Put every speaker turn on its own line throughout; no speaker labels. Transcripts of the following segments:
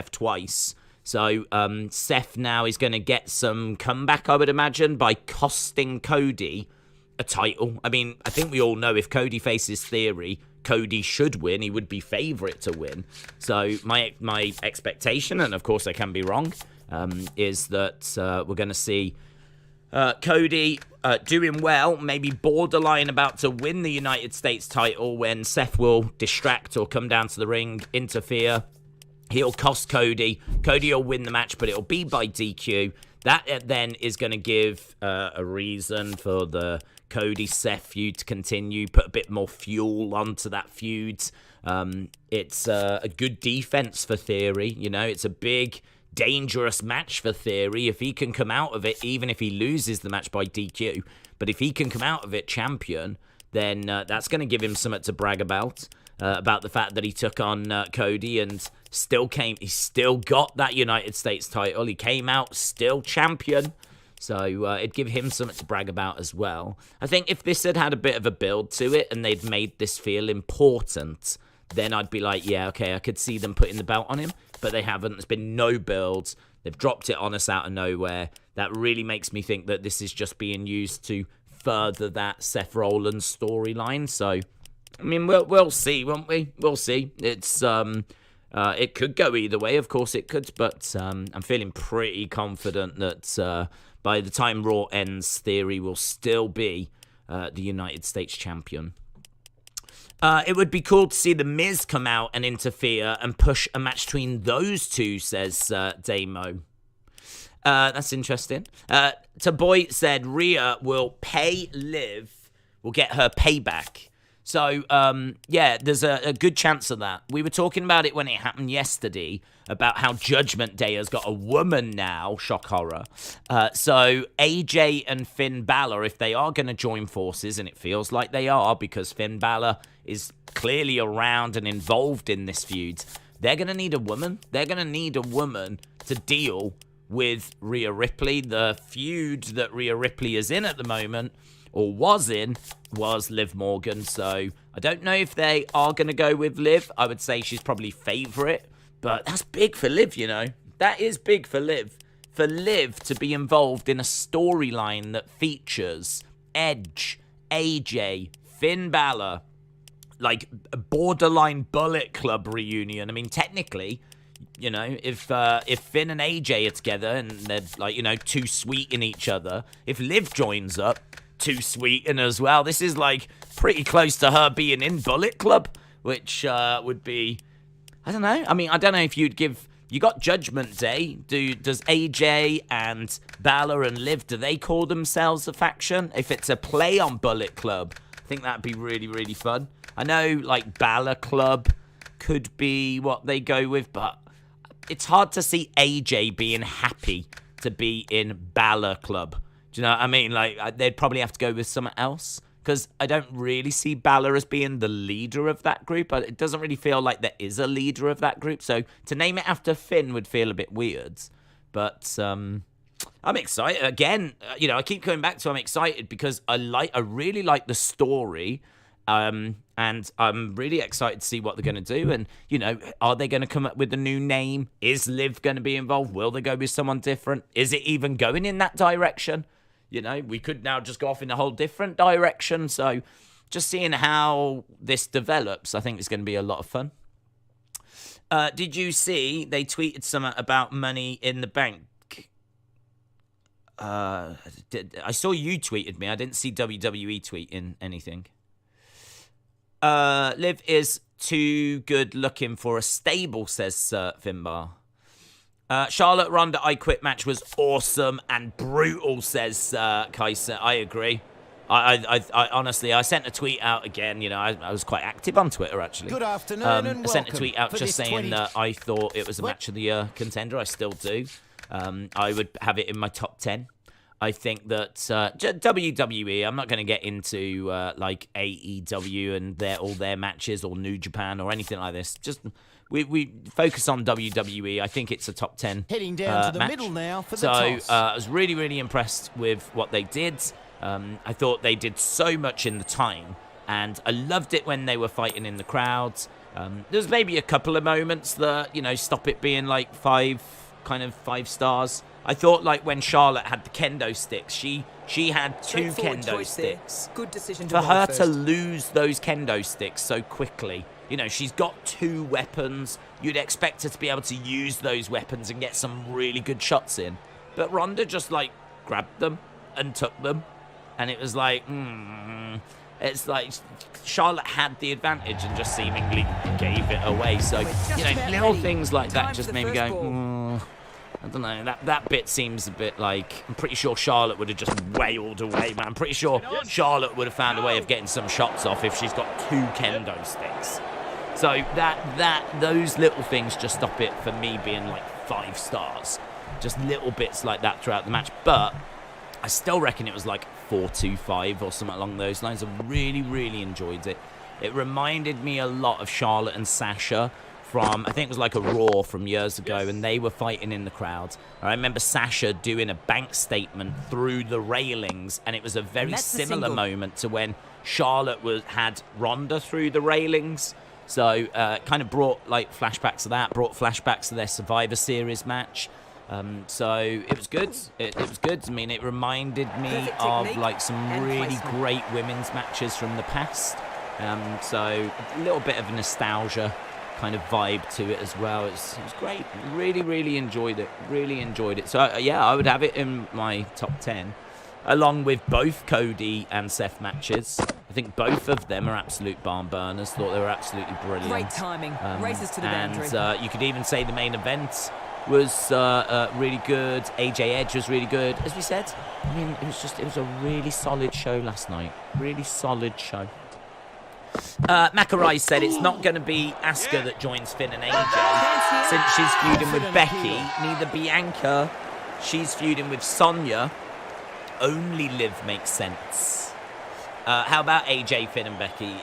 Seth twice. So Seth now is going to get some comeback, I would imagine, by costing Cody a title. I mean, I think we all know if Cody faces Theory, Cody should win. He would be favourite to win. So my expectation, and of course I can be wrong, is that we're going to see Cody doing well, maybe borderline about to win the United States title when Seth will distract or come down to the ring, interfere. He'll cost Cody. Cody will win the match, but it'll be by DQ. That then is going to give a reason for the Cody-Seth feud to continue, put a bit more fuel onto that feud. It's a good defense for Theory. You know, it's a big, dangerous match for Theory. If he can come out of it, even if he loses the match by DQ, but if he can come out of it champion, then that's going to give him something to brag about the fact that he took on Cody and he still got that United States title. He came out still champion. So it'd give him something to brag about as well. I think if this had a bit of a build to it and they'd made this feel important, then I'd be like, yeah, okay, I could see them putting the belt on him. But they haven't. There's been no builds. They've dropped it on us out of nowhere. That really makes me think that this is just being used to further that Seth Rollins storyline. So, I mean, we'll see, won't we? We'll see. It's it could go either way. Of course it could. But I'm feeling pretty confident that by the time Raw ends, Theory will still be the United States champion. It would be cool to see The Miz come out and interfere and push a match between those two, says Damo. That's interesting. Taboy said Rhea will pay Liv, will get her payback. So, yeah, there's a good chance of that. We were talking about it when it happened yesterday, about how Judgment Day has got a woman now, shock horror. So, AJ and Finn Balor, if they are going to join forces, and it feels like they are, because Finn Balor is clearly around and involved in this feud, they're going to need a woman. They're going to need a woman to deal with Rhea Ripley. The feud that Rhea Ripley is in at the moment, or was Liv Morgan. So I don't know if they are going to go with Liv. I would say she's probably favourite, but that's big for Liv, you know. That is big for Liv. For Liv to be involved in a storyline that features Edge, AJ, Finn Balor, like a borderline Bullet Club reunion. I mean, technically, you know, if Finn and AJ are together and they're, like, you know, too sweet in each other, if Liv joins up, too sweet in as well. This is like pretty close to her being in Bullet Club, which would be, I don't know. I mean, I don't know if you'd give. You got Judgment Day. Does AJ and Balor and Liv, do they call themselves a faction? If it's a play on Bullet Club, I think that'd be really, really fun. I know like Balor Club could be what they go with, but it's hard to see AJ being happy to be in Balor Club. Do you know what I mean? Like, they'd probably have to go with someone else, because I don't really see Balor as being the leader of that group. It doesn't really feel like there is a leader of that group. So to name it after Finn would feel a bit weird. But I'm excited. Again, you know, I keep coming back to I'm excited because I really like the story. And I'm really excited to see what they're going to do. And, you know, are they going to come up with a new name? Is Liv going to be involved? Will they go with someone different? Is it even going in that direction? You know, we could now just go off in a whole different direction. So just seeing how this develops, I think it's going to be a lot of fun. Did you see they tweeted something about Money in the Bank? I saw you tweeted me. I didn't see WWE tweeting anything. Liv is too good looking for a stable, says Finbar. Charlotte Ronda I Quit match was awesome and brutal, says Kaiser. I agree. I honestly, I sent a tweet out again. You know, I was quite active on Twitter, actually.
Good afternoon and
I sent a tweet out just saying that I thought it was a match of the year contender. I still do. I would have it in my top 10. I think that WWE, I'm not going to get into like AEW and all their matches or New Japan or anything like this. Just we focus on WWE. I think it's a top 10
Heading down to the
match.
middle now for the
so
toss.
I was really, really impressed with what they did. I thought they did so much in the time, and I loved it when they were fighting in the crowds. There's maybe a couple of moments that, you know, stop it being like 5 stars. I thought like when Charlotte had the kendo sticks, she had 2 kendo sticks.
Good decision
For her to lose those kendo sticks so quickly, you know, she's got 2 weapons. You'd expect her to be able to use those weapons and get some really good shots in. But Ronda just like grabbed them and took them. And it was like, it's like Charlotte had the advantage and just seemingly gave it away. So, you know, little things like that just made me go, I don't know, that bit seems a bit like, I'm pretty sure Charlotte would have just wailed away, man. I'm pretty sure Charlotte would have found a way of getting some shots off if she's got 2 kendo sticks. So those little things just stop it for me being like 5 stars. Just little bits like that throughout the match. But I still reckon it was like 4-2-5 or something along those lines. I really, really enjoyed it. It reminded me a lot of Charlotte and Sasha from, I think it was like a Raw from years ago, and they were fighting in the crowd. I remember Sasha doing a bank statement through the railings, and it was a very similar moment to when Charlotte had Ronda through the railings. So kind of brought like flashbacks to that, brought flashbacks to their Survivor Series match. So it was good. It was good. I mean, it reminded me of like some really great women's matches from the past. So a little bit of nostalgia kind of vibe to it as well. It was great. Really, really enjoyed it. Really enjoyed it. So yeah, I would have it in my top 10, along with both Cody and Seth matches. I think both of them are absolute barn burners. Thought they were absolutely brilliant.
Great timing. Races to the boundary.
And you could even say the main event was really good. AJ Edge was really good. As we said, I mean, it was a really solid show last night. Really solid show. Kkr said it's not going to be Asuka that joins Finn and AJ since she's feuding with Becky. Neither Bianca. She's feuding with Sonya. Only Liv makes sense. How about AJ, Finn and Becky?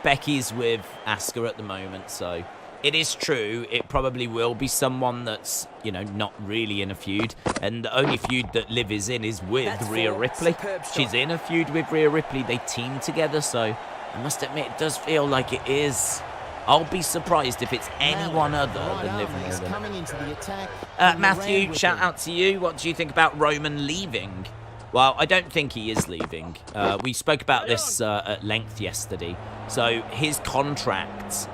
Becky's with Asuka at the moment, so it is true. It probably will be someone that's, you know, not really in a feud. And the only feud that Liv is in is with Rhea Ripley. She's in a feud with Rhea Ripley. They team together, so I must admit it does feel like it is. I'll be surprised if it's anyone other than Liv Morgan. Matthew, shout out to you. What do you think about Roman leaving? Well, I don't think he is leaving. We spoke about this at length yesterday. So his contract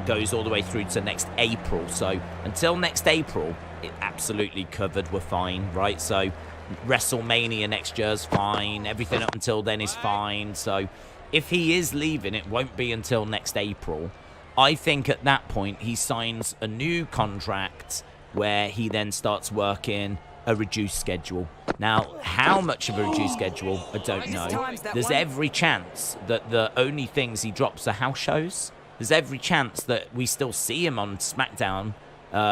goes all the way through to next April. So until next April, it absolutely covered. We're fine, right? So WrestleMania next year's fine. Everything up until then is fine. So if he is leaving, it won't be until next April. I think at that point he signs a new contract where he then starts working a reduced schedule. Now, how much of a reduced schedule, I don't know. There's every chance that the only things he drops are house shows. There's every chance that we still see him on SmackDown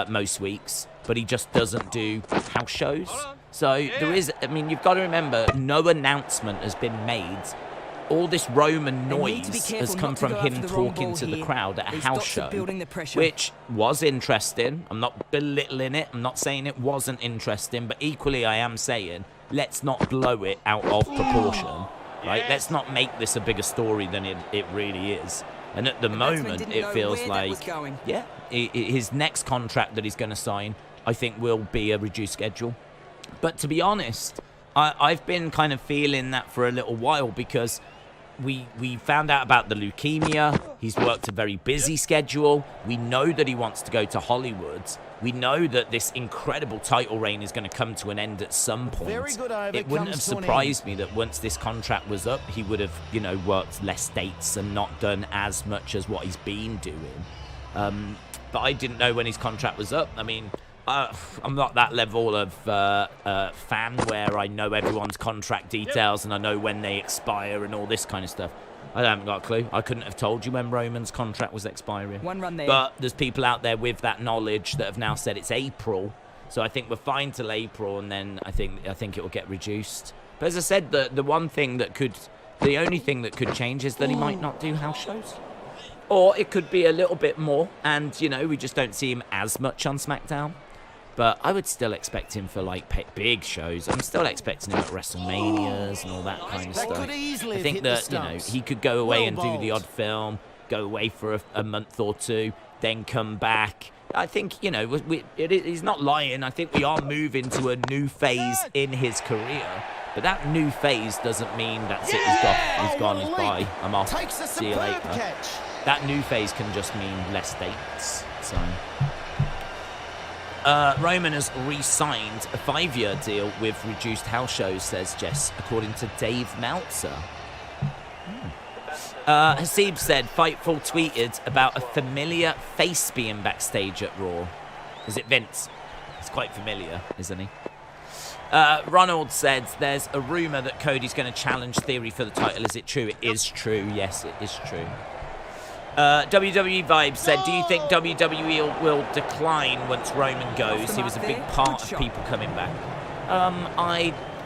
most weeks, but he just doesn't do house shows. So there is, I mean, you've got to remember, no announcement has been made. All this Roman noise has come from him talking to the crowd at a house show, which was interesting. I'm not belittling it. I'm not saying it wasn't interesting, but equally I am saying let's not blow it out of proportion, right? Let's not make this a bigger story than it really is. And at the moment, it feels like, yeah, his next contract that he's going to sign, I think, will be a reduced schedule. But to be honest, I've been kind of feeling that for a little while because we found out about the leukemia. He's worked a very busy schedule. We know that he wants to go to Hollywood. We know that this incredible title reign is going to come to an end at some point. It wouldn't have surprised me that once this contract was up, he would have, you know, worked less dates and not done as much as what he's been doing. But I didn't know when his contract was up. I mean, I'm not that level of fan where I know everyone's contract details and I know when they expire and all this kind of stuff. I haven't got a clue. I couldn't have told you when Roman's contract was expiring.
One run there.
But there's people out there with that knowledge that have now said it's April. So I think we're fine till April, and then I think it will get reduced. But as I said, the only thing that could change is that he might not do house shows. Or it could be a little bit more, and, you know, we just don't see him as much on SmackDown. But I would still expect him for, like, big shows. I'm still expecting him at WrestleManias and all that kind of stuff. I think that, you know, he could go away and do the odd film. go away for a month or two, then come back. I think, you know, he's not lying. I think we are moving to a new phase in his career. But that new phase doesn't mean that's it, he's gone, he's by, I'm off, see you later. That new phase can just mean less dates. So, Roman has re-signed a 5-year deal with reduced house shows, says Jess, according to Dave Meltzer. Hasib said Fightful tweeted about a familiar face being backstage at Raw. Is it Vince? He's quite familiar, isn't he? Ronald said there's a rumour that Cody's going to challenge Theory for the title. Is it true? It is true. Yes, it is true. WWE Vibes said, do you think WWE will decline once Roman goes? He was a big part of people coming back.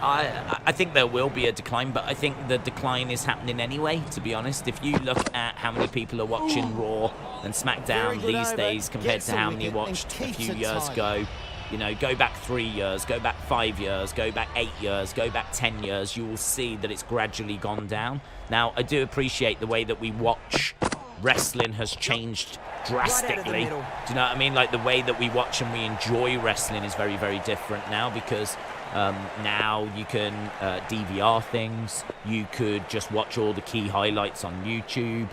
I think there will be a decline, but I think the decline is happening anyway, to be honest. If you look at how many people are watching Raw and SmackDown these days compared to how many watched a few years ago, you know, go back 3 years, go back 5 years, go back 8 years, go back 10 years, you will see that it's gradually gone down. Now, I do appreciate the way that we watch wrestling has changed drastically. Do you know what I mean? Like, the way that we watch and we enjoy wrestling is very, very different now, because now you can DVR things. You could just watch all the key highlights on YouTube.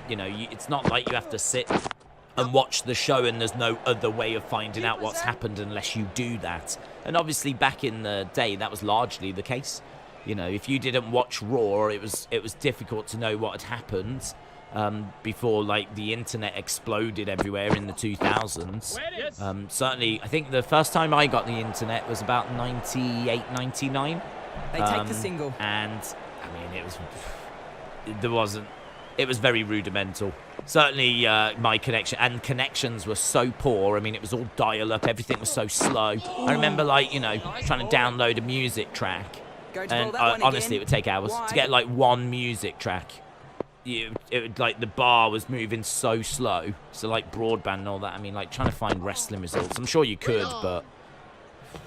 You know, it's not like you have to sit and watch the show and there's no other way of finding out what's happened unless you do that. And obviously back in the day, that was largely the case. You know, if you didn't watch Raw, it was difficult to know what had happened before, like, the internet exploded everywhere in the 2000s. Certainly, I think the first time I got the internet was about 98, 99.
They take the single.
And, I mean, it was very rudimental. Certainly, my connection and connections were so poor. I mean, it was all dial-up. Everything was so slow. I remember, like, you know, trying to download a music track. And honestly, it would take hours to get, like, one music track. It would, like, the bar was moving so slow. So, like, broadband and all that. I mean, like, trying to find wrestling results. I'm sure you could, but,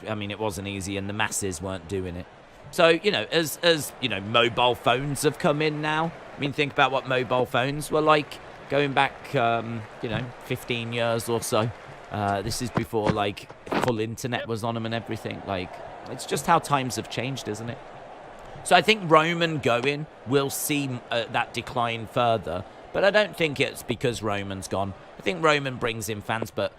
I mean, it wasn't easy, and the masses weren't doing it. So, you know, as you know, mobile phones have come in now. I mean, think about what mobile phones were like going back, you know, 15 years or so. This is before, like, full internet was on them and everything. Like, it's just how times have changed, isn't it? So I think Roman going will see that decline further. But I don't think it's because Roman's gone. I think Roman brings in fans, but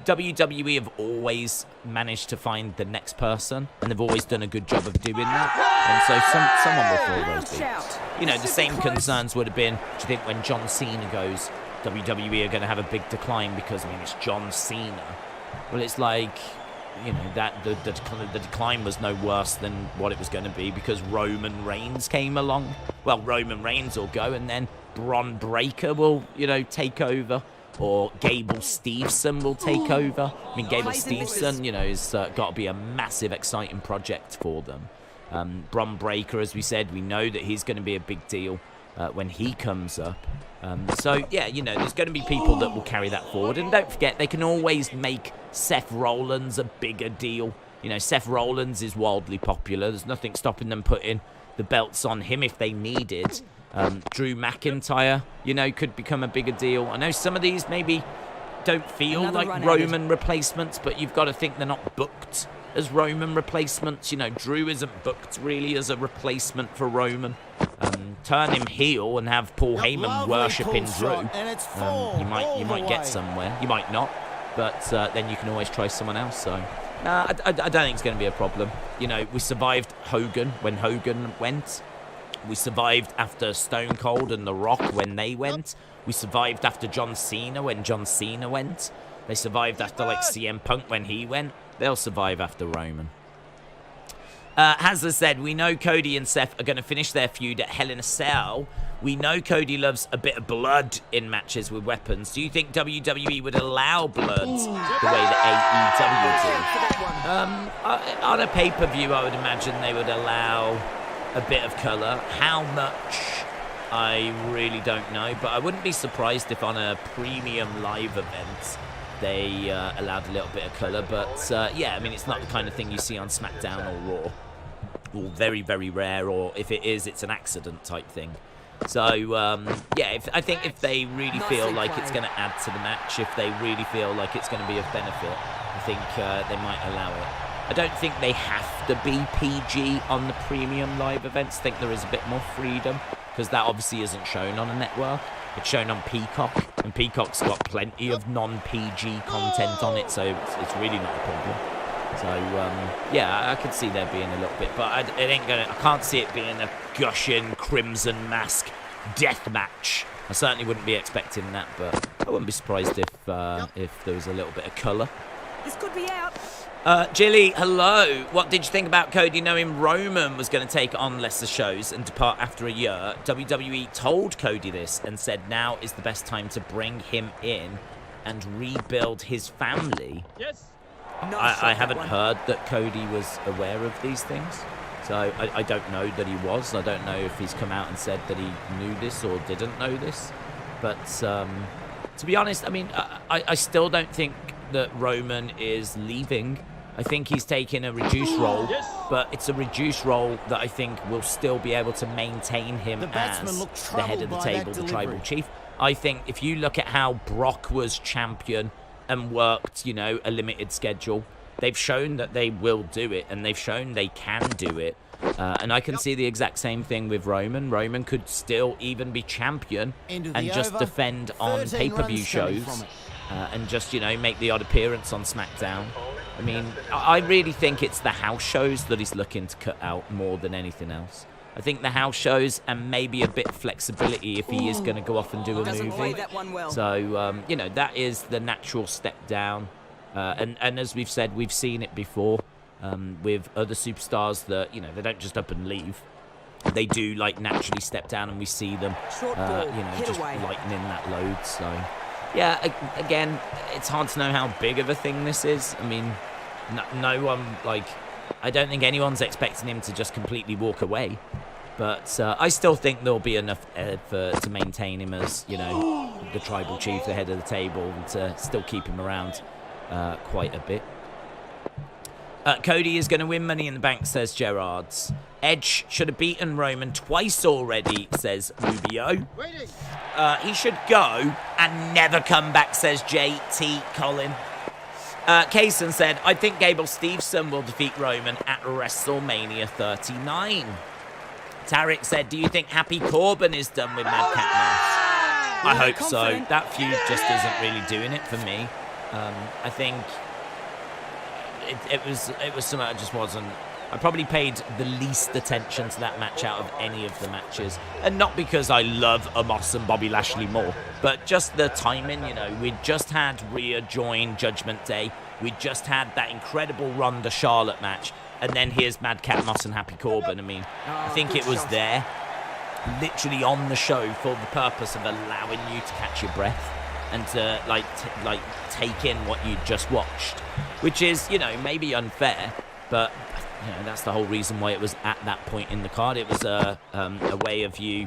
WWE have always managed to find the next person, and they've always done a good job of doing that. And so someone will fill those boots. You know, the same concerns would have been, do you think, when John Cena goes, WWE are going to have a big decline because, I mean, it's John Cena. Well, it's like, you know, that the decline was no worse than what it was going to be because Roman Reigns came along. Well, Roman Reigns will go, and then Bron Breakker will, you know, take over. Or Gable Steveson will take over. I mean, Gable Steveson, you know, has got to be a massive, exciting project for them. Bron Breakker, as we said, we know that he's going to be a big deal when he comes up. So, yeah, you know, there's going to be people that will carry that forward. And don't forget, they can always make Seth Rollins a bigger deal. You know, Seth Rollins is wildly popular. There's nothing stopping them putting the belts on him if they needed. Drew McIntyre, you know, could become a bigger deal. I know some of these maybe don't feel like Roman replacements, but you've got to think they're not booked as Roman replacements. You know, Drew isn't booked really as a replacement for Roman. Turn him heel and have Paul Heyman worshipping Drew. You might get somewhere. You might not, but then you can always try someone else. So, I don't think it's going to be a problem. You know, we survived Hogan when Hogan went. We survived after Stone Cold and The Rock when they went. We survived after John Cena when John Cena went. They survived after, like, CM Punk when he went. They'll survive after Roman. Hazza said, we know Cody and Seth are going to finish their feud at Hell in a Cell. We know Cody loves a bit of blood in matches with weapons. Do you think WWE would allow blood the way that AEW do? On a pay-per-view, I would imagine they would allow a bit of colour. How much, I really don't know, but I wouldn't be surprised if on a premium live event they allowed a little bit of colour. But yeah, I mean, it's not the kind of thing you see on SmackDown or Raw, or very, very rare, or if it is, it's an accident type thing. So, yeah, I think if they really feel like it's going to add to the match, if they really feel like it's going to be of benefit, I think they might allow it. I don't think they have to be PG on the premium live events. I think there is a bit more freedom, because that obviously isn't shown on a network. It's shown on Peacock, and Peacock's got plenty of non-PG content on it, so it's really not a problem. So, yeah, I could see there being a little bit, but I can't see it being a gushing Crimson Mask death match. I certainly wouldn't be expecting that, but I wouldn't be surprised if there was a little bit of colour.
This could be out.
Jilly, hello. What did you think about Cody knowing Roman was going to take on lesser shows and depart after a year? WWE told Cody this and said now is the best time to bring him in and rebuild his family.
Yes.
I haven't heard that Cody was aware of these things. So I don't know that he was. I don't know if he's come out and said that he knew this or didn't know this. But to be honest, I mean, I still don't think that Roman is leaving. I think he's taking a reduced role, but it's a reduced role that I think will still be able to maintain him as the head of the table, the tribal chief. I think if you look at how Brock was champion and worked, you know, a limited schedule, they've shown that they will do it, and they've shown they can do it. And I can see the exact same thing with Roman. Roman could still even be champion and just defend on pay-per-view shows and just, you know, make the odd appearance on SmackDown. I mean, I really think it's the house shows that he's looking to cut out more than anything else. I think the house shows and maybe a bit of flexibility if he is going to go off and do a movie. So, you know, that is the natural step down. And as we've said, we've seen it before with other superstars that, you know, they don't just up and leave. They do, like, naturally step down, and we see them, you know, just lightening that load. So, yeah, again, it's hard to know how big of a thing this is. I mean, no one, like, I don't think anyone's expecting him to just completely walk away. But I still think there'll be enough to maintain him as, you know, the tribal chief, the head of the table, and to still keep him around quite a bit. Cody is going to win Money in the Bank, says Gerards. Edge should have beaten Roman twice already, says Rubio. He should go and never come back, says JT Colin. Kaysen said, I think Gable Steveson will defeat Roman at WrestleMania 39. Tarek said, do you think Happy Corbin is done with Madcap Moss? I hope so. That feud just isn't really doing it for me. I think it was something that just wasn't. I probably paid the least attention to that match out of any of the matches. And not because I love Omos and Bobby Lashley more, but just the timing, you know. We'd just had Rhea join Judgment Day. We'd just had that incredible Ronda Charlotte match. And then here's Madcap Moss and Happy Corbin. I mean, I think it was there, literally on the show, for the purpose of allowing you to catch your breath and to, like take in what you just watched. Which is, you know, maybe unfair, but you know, that's the whole reason why it was at that point in the card. It was a way of you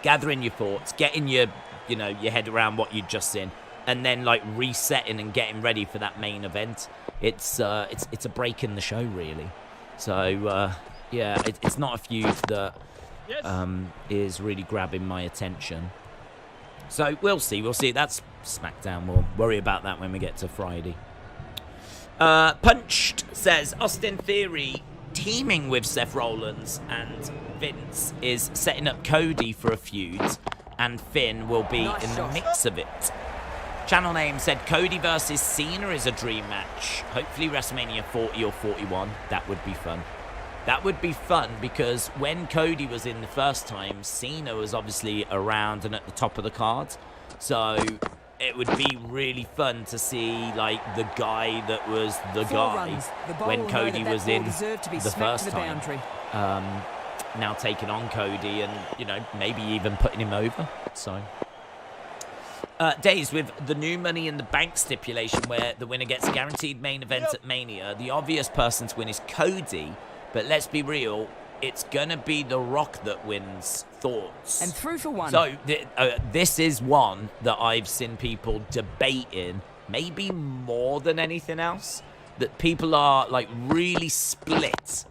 gathering your thoughts, getting your head around what you'd just seen, and then like resetting and getting ready for that main event. It's a break in the show, really. So yeah, it's not a feud that is really grabbing my attention. So we'll see. That's SmackDown. We'll worry about that when we get to Friday. Punched says Austin Theory teaming with Seth Rollins and Vince is setting up Cody for a feud, and Finn will be in the mix of it. Channel name said Cody versus Cena is a dream match. Hopefully WrestleMania 40 or 41. That would be fun. That would be fun because when Cody was in the first time, Cena was obviously around and at the top of the card. So it would be really fun to see, like, the guy that was the guy when Cody was in the first time. Now taking on Cody and, you know, maybe even putting him over. So Days, with the new Money in the Bank stipulation where the winner gets a guaranteed main event at Mania, the obvious person to win is Cody. But let's be real, it's going to be The Rock that wins. Thoughts?
And through for one.
So this is one that I've seen people debating, maybe more than anything else, that people are like really split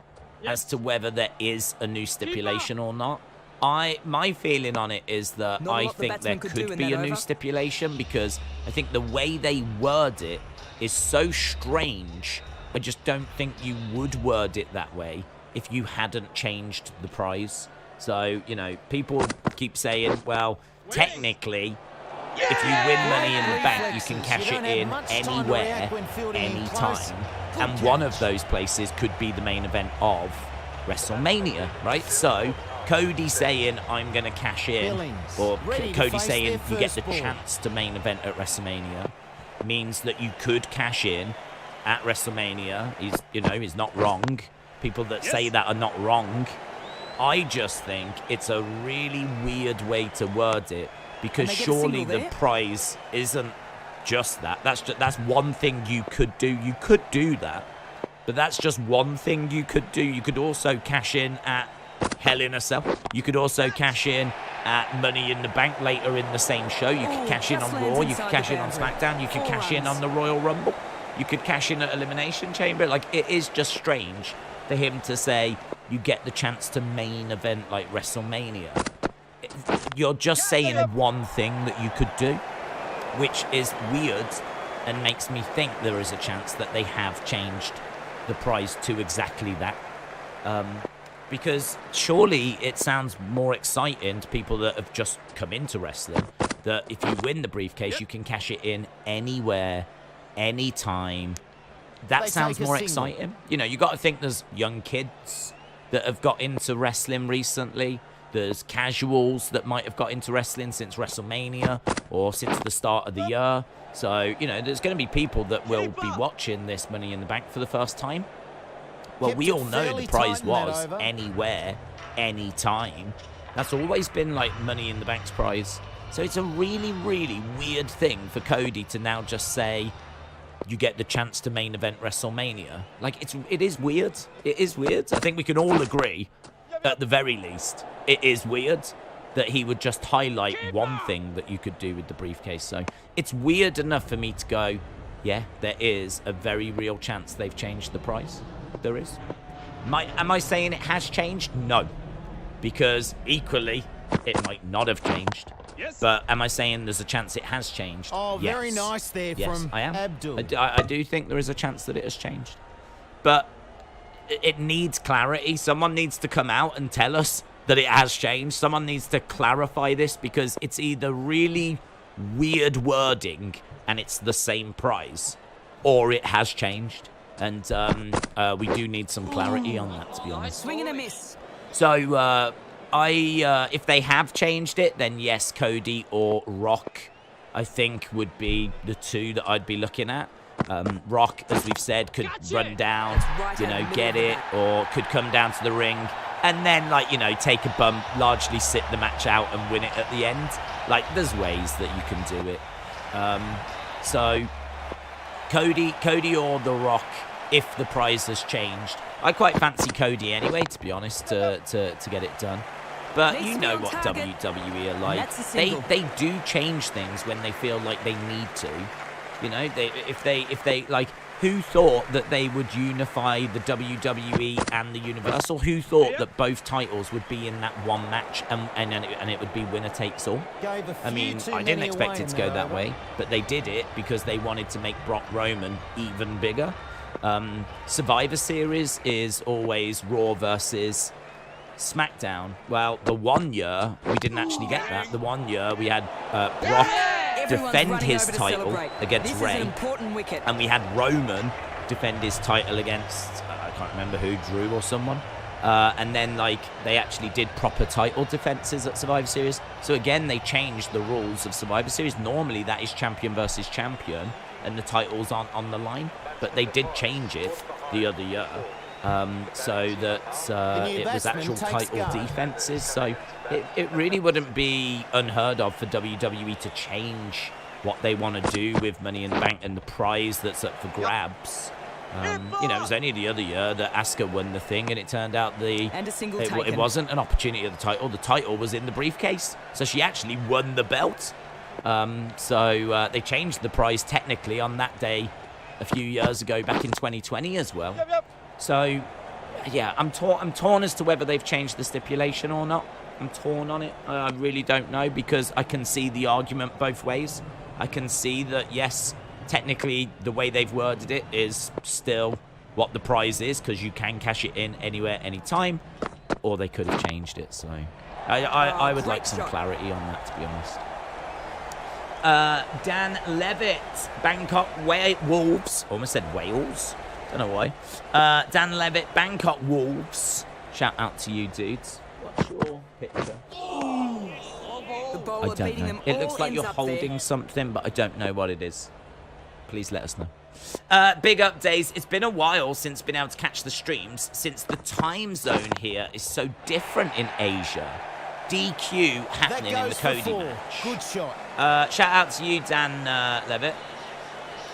as to whether there is a new stipulation or not. My feeling on it is that I think there could be a new stipulation, because I think the way they word it is so strange. I just don't think you would word it that way if you hadn't changed the prize. So, you know, people keep saying, well, technically, if you win Money in the Bank, you can cash it in anywhere, anytime. And one of those places could be the main event of WrestleMania, right? So Cody saying, I'm going to cash in, or Cody saying you get the chance to main event at WrestleMania, means that you could cash in at WrestleMania. He's not wrong. People that say that are not wrong. I just think it's a really weird way to word it, because surely the prize isn't just that. That's one thing you could do. You could do that, but that's just one thing you could do. You could also cash in at Hell in a Cell. You could also cash in at Money in the Bank later in the same show. You could cash in on Raw. You could cash in on SmackDown. You could cash in on the Royal Rumble. You could cash in at Elimination Chamber. Like, it is just strange for him to say you get the chance to main event like WrestleMania. You're just saying one thing that you could do, which is weird and makes me think there is a chance that they have changed the prize to exactly that. Because surely it sounds more exciting to people that have just come into wrestling, that if you win the briefcase, you can cash it in anywhere, anytime. That sounds more exciting. You know, you got to think there's young kids that have got into wrestling recently. There's casuals that might have got into wrestling since WrestleMania or since the start of the year. So, you know, there's going to be people that will be watching this Money in the Bank for the first time. Well, we all know the prize was anywhere, anytime. That's always been like Money in the Bank's prize. So it's a really, really weird thing for Cody to now just say you get the chance to main event WrestleMania. Like, it is weird. It is weird. I think we can all agree, at the very least, it is weird that he would just highlight one thing that you could do with the briefcase. So it's weird enough for me to go, yeah, there is a very real chance they've changed the price. There is. Am I saying it has changed? No. Because equally, it might not have changed. Yes. But am I saying there's a chance it has changed?
Oh,
yes.
Very nice there from
I am.
Abdul.
I do think there is a chance that it has changed. But it needs clarity. Someone needs to come out and tell us that it has changed. Someone needs to clarify this, because it's either really weird wording and it's the same prize, or it has changed. And we do need some clarity on that, to be honest.
Swing and a miss.
So if they have changed it, then yes, Cody or Rock, I think, would be the two that I'd be looking at. Rock, as we've said, could run down, you know, get it, or could come down to the ring and then, like, you know, take a bump, largely sit the match out and win it at the end. Like, there's ways that you can do it. So Cody or The Rock, if the prize has changed. I quite fancy Cody anyway, to be honest, to get it done. But you know what WWE are like. They do change things when they feel like they need to. You know, if they like, who thought that they would unify the WWE and the Universal? Who thought that both titles would be in that one match and it would be winner takes all? I mean, I didn't expect it to go that way, but they did it because they wanted to make Brock Roman even bigger. Survivor Series is always Raw versus SmackDown. Well, the one year we didn't actually get that. The one year we had Brock defend his title against Rey, and we had Roman defend his title against I can't remember who, Drew or someone. And then, like, they actually did proper title defenses at Survivor Series. So again, they changed the rules of Survivor Series. Normally that is champion versus champion and the titles aren't on the line, but they did change it the other year, so that it was actual title defenses. So it really wouldn't be unheard of for WWE to change what they want to do with Money in the Bank and the prize that's up for grabs. You know, it was only the other year that Asuka won the thing, and it turned out it wasn't an opportunity of the title. The title was in the briefcase, so she actually won the belt. So they changed the prize technically on that day a few years ago, back in 2020 as well. So yeah, I'm torn as to whether they've changed the stipulation or not. I'm torn on it. I really don't know, because I can see the argument both ways. I can see that, yes, technically the way they've worded it is still what the prize is, because you can cash it in anywhere, anytime, or they could have changed it. So I would like some clarity on that, to be honest. Dan Levitt, Bangkok Wolves. Almost said Wales. Don't know why. Dan Levitt, Bangkok Wolves. Shout out to you, dudes. What's your picture? I don't know. It looks like you're holding something, but I don't know what it is. Please let us know. Big up, Days. It's been a while since been able to catch the streams, since the time zone here is so different in Asia. DQ happening in the Cody match.
Good shot.
Shout out to you, Dan Levitt.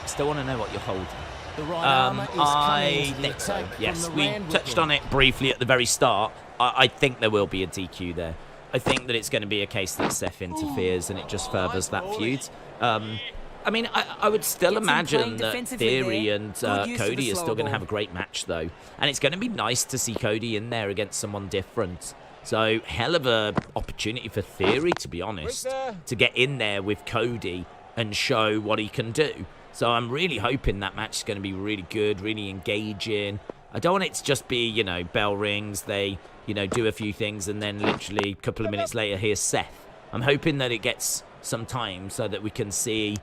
I still want to know what you're holding.
The right
I think so. Yes, we touched on it briefly at the very start. I think there will be a DQ there. I think that it's going to be a case that Seth interferes and it just furthers that feud. I mean, I would still imagine that Theory and Cody are still going to have a great match, though. And it's going to be nice to see Cody in there against someone different. So, hell of a opportunity for Theory, to be honest, to get in there with Cody and show what he can do. So, I'm really hoping that match is going to be really good, really engaging. I don't want it to just be, you know, bell rings, they, you know, do a few things, and then literally a couple of minutes later, here's Seth. I'm hoping that it gets some time so that we can see,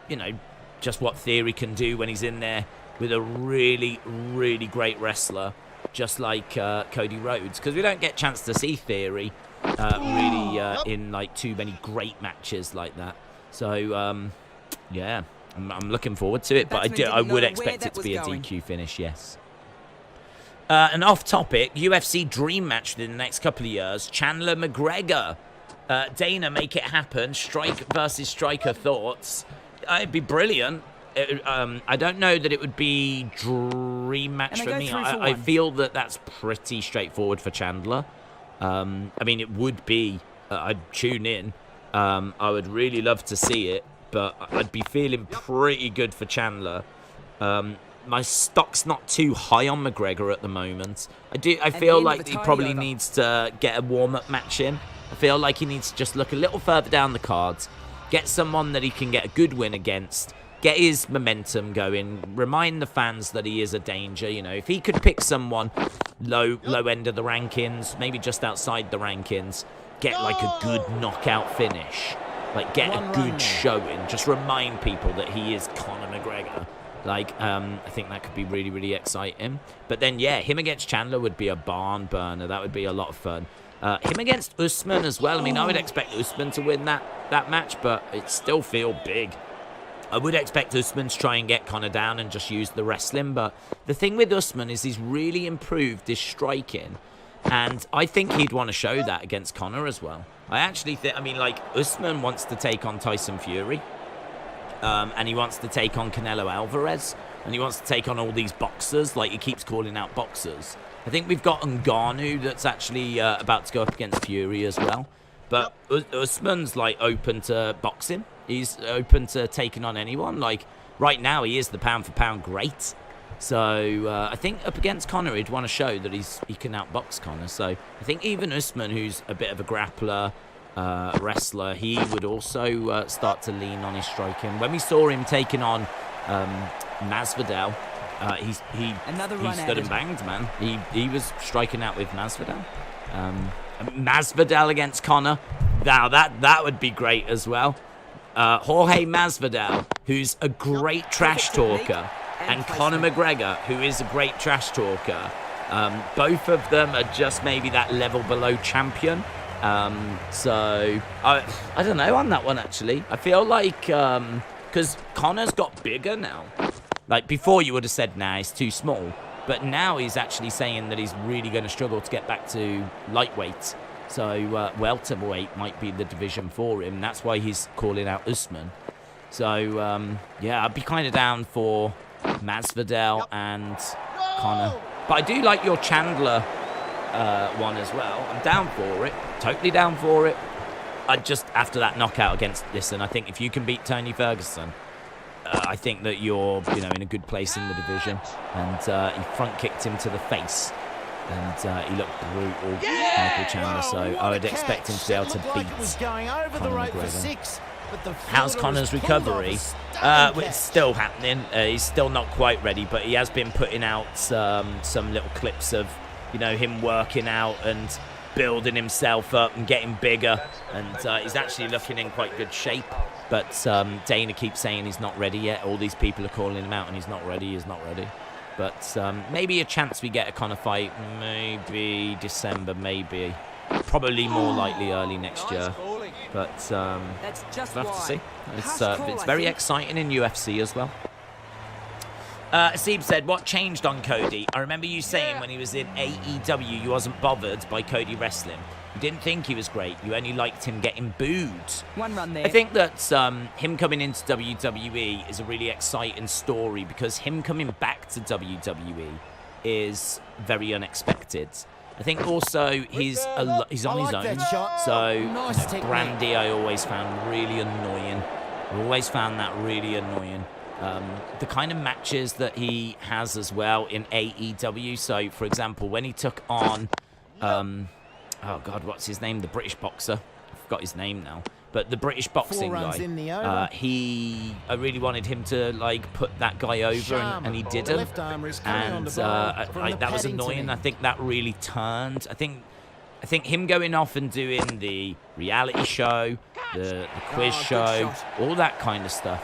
you know, just what Theory can do when he's in there with a really, really great wrestler, just like Cody Rhodes. Because we don't get a chance to see Theory really in, like, too many great matches like that. So, yeah, I'm looking forward to it. But I would expect it to be a DQ finish, yes. And off topic, UFC dream match in the next couple of years. Chandler McGregor. Dana, make it happen. Strike versus Striker thoughts. It'd be brilliant. I don't know that it would be dream match for me. I feel that that's pretty straightforward for Chandler. I mean, it would be. I'd tune in. I would really love to see it, but I'd be feeling pretty good for Chandler. My stock's not too high on McGregor at the moment. I feel like he probably needs to get a warm-up match in. I feel like he needs to just look a little further down the cards, get someone that he can get a good win against, get his momentum going, remind the fans that he is a danger. You know, if he could pick someone low end of the rankings, maybe just outside the rankings, get like a good knockout finish, like get a good showing, just remind people that he is Conor McGregor. Like, I think that could be really, really exciting. But then, yeah, him against Chandler would be a barn burner. That would be a lot of fun. Him against Usman as well. I mean, I would expect Usman to win that match, but it still feel big. I would expect Usman to try and get Conor down and just use the wrestling. But the thing with Usman is he's really improved his striking. And I think he'd want to show that against Conor as well. I actually think, I mean, like, Usman wants to take on Tyson Fury. And he wants to take on Canelo Alvarez. And he wants to take on all these boxers. Like, he keeps calling out boxers. I think we've got Ngannou that's actually about to go up against Fury as well. But Usman's, like, open to boxing. He's open to taking on anyone. Like, right now, he is the pound-for-pound great. So, I think up against Conor, he'd want to show that he can outbox Conor. So, I think even Usman, who's a bit of a grappler, wrestler, he would also start to lean on his striking. When we saw him taking on Masvidal, he stood and banged, man. He was striking out with Masvidal. Masvidal against Conor, now that would be great as well. Jorge Masvidal, who's a great trash talker, and Conor McGregor, who is a great trash talker. Both of them are just maybe that level below champion. So I don't know on that one, actually. I feel like because Conor's got bigger now. Like, before you would have said, nah, he's too small. But now he's actually saying that he's really going to struggle to get back to lightweight. So welterweight might be the division for him. That's why he's calling out Usman. So, yeah, I'd be kind of down for Masvidal and Conor. But I do like your Chandler one as well. I'm down for it. Totally down for it. I just, after that knockout against, listen, I think if you can beat Tony Ferguson, I think that you're, in a good place in the division. And he front kicked him to the face. And he looked brutal, Michael Chandler, so I would expect him to be able to beat Conor McGregor. How's Conor's recovery? It's still happening. He's still not quite ready, but he has been putting out some little clips of, you know, him working out and building himself up and getting bigger, and he's actually looking in quite good shape. But Dana keeps saying he's not ready yet. All these people are calling him out, and he's not ready. He's not ready. But maybe a chance we get a Conor fight, maybe December, maybe. Probably more likely early next year. But we'll have to see. It's very exciting in UFC as well. Asib said, what changed on Cody? I remember you saying when he was in AEW, you wasn't bothered by Cody wrestling. You didn't think he was great. You only liked him getting booed.
One run there.
I think that him coming into WWE is a really exciting story because him coming back to WWE is very unexpected. I think also he's on his own. So Brandy I always found really annoying. I always found that really annoying. The kind of matches that he has as well in AEW. So, for example, when he took on, oh God, what's his name? The British boxer. I forgot his name now. But the British boxing guy, I really wanted him to like put that guy over, and he didn't. And that was annoying. I think that really turned. I think him going off and doing the reality show, the quiz show, all that kind of stuff.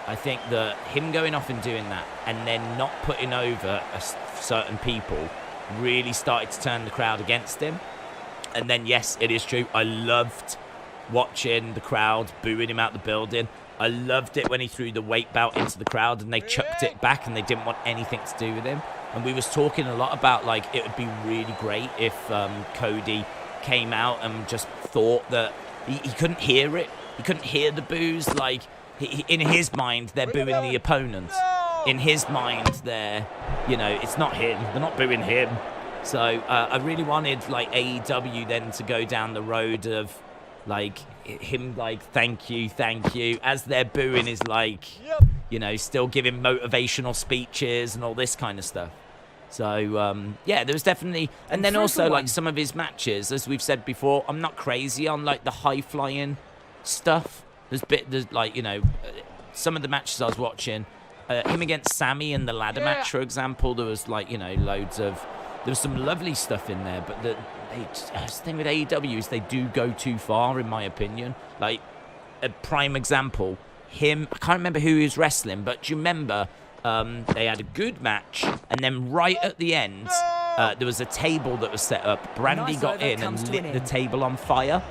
I think that him going off and doing that and then not putting over certain people really started to turn the crowd against him. And then, yes, it is true. I loved watching the crowd booing him out the building. I loved it when he threw the weight belt into the crowd and they chucked it back and they didn't want anything to do with him. And we was talking a lot about, like, it would be really great if Cody came out and just thought that he couldn't hear it. He couldn't hear the boos. Like, in his mind, they're booing the opponent. In his mind, it's not him. They're not booing him. So I really wanted, like, AEW then to go down the road of, like, him, like, thank you, as they're booing is, like, still giving motivational speeches and all this kind of stuff. So, yeah, there was definitely... And then also, like, some of his matches, as we've said before, I'm not crazy on, like, the high-flying stuff. There's like, some of the matches I was watching, him against Sammy in the ladder match, for example, there was, like, loads of... There was some lovely stuff in there, but the thing with AEW is they do go too far, in my opinion. Like, a prime example, him... I can't remember who he was wrestling, but do you remember they had a good match, and then right at the end, there was a table that was set up. Brandy got in and lit the table on fire.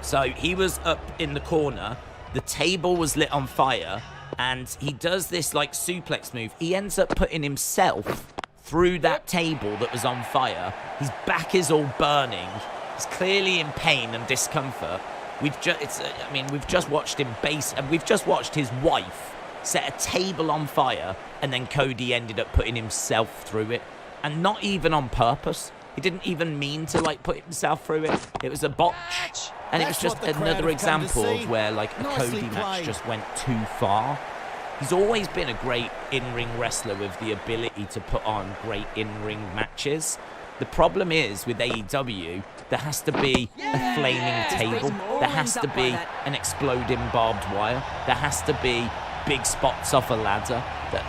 So he was up in the corner, the table was lit on fire, and he does this, like, suplex move. He ends up putting himself through that table that was on fire. His back is all burning. He's clearly in pain and discomfort. We've just watched him and we've just watched his wife set a table on fire, and then Cody ended up putting himself through it, and not even on purpose. He didn't even mean to, like, put himself through it. It was a botch. And it was just another example of where, like, a Cody match just went too far. He's always been a great in-ring wrestler with the ability to put on great in-ring matches. The problem is, with AEW, there has to be a flaming table. There has to be an exploding barbed wire. There has to be big spots off a ladder.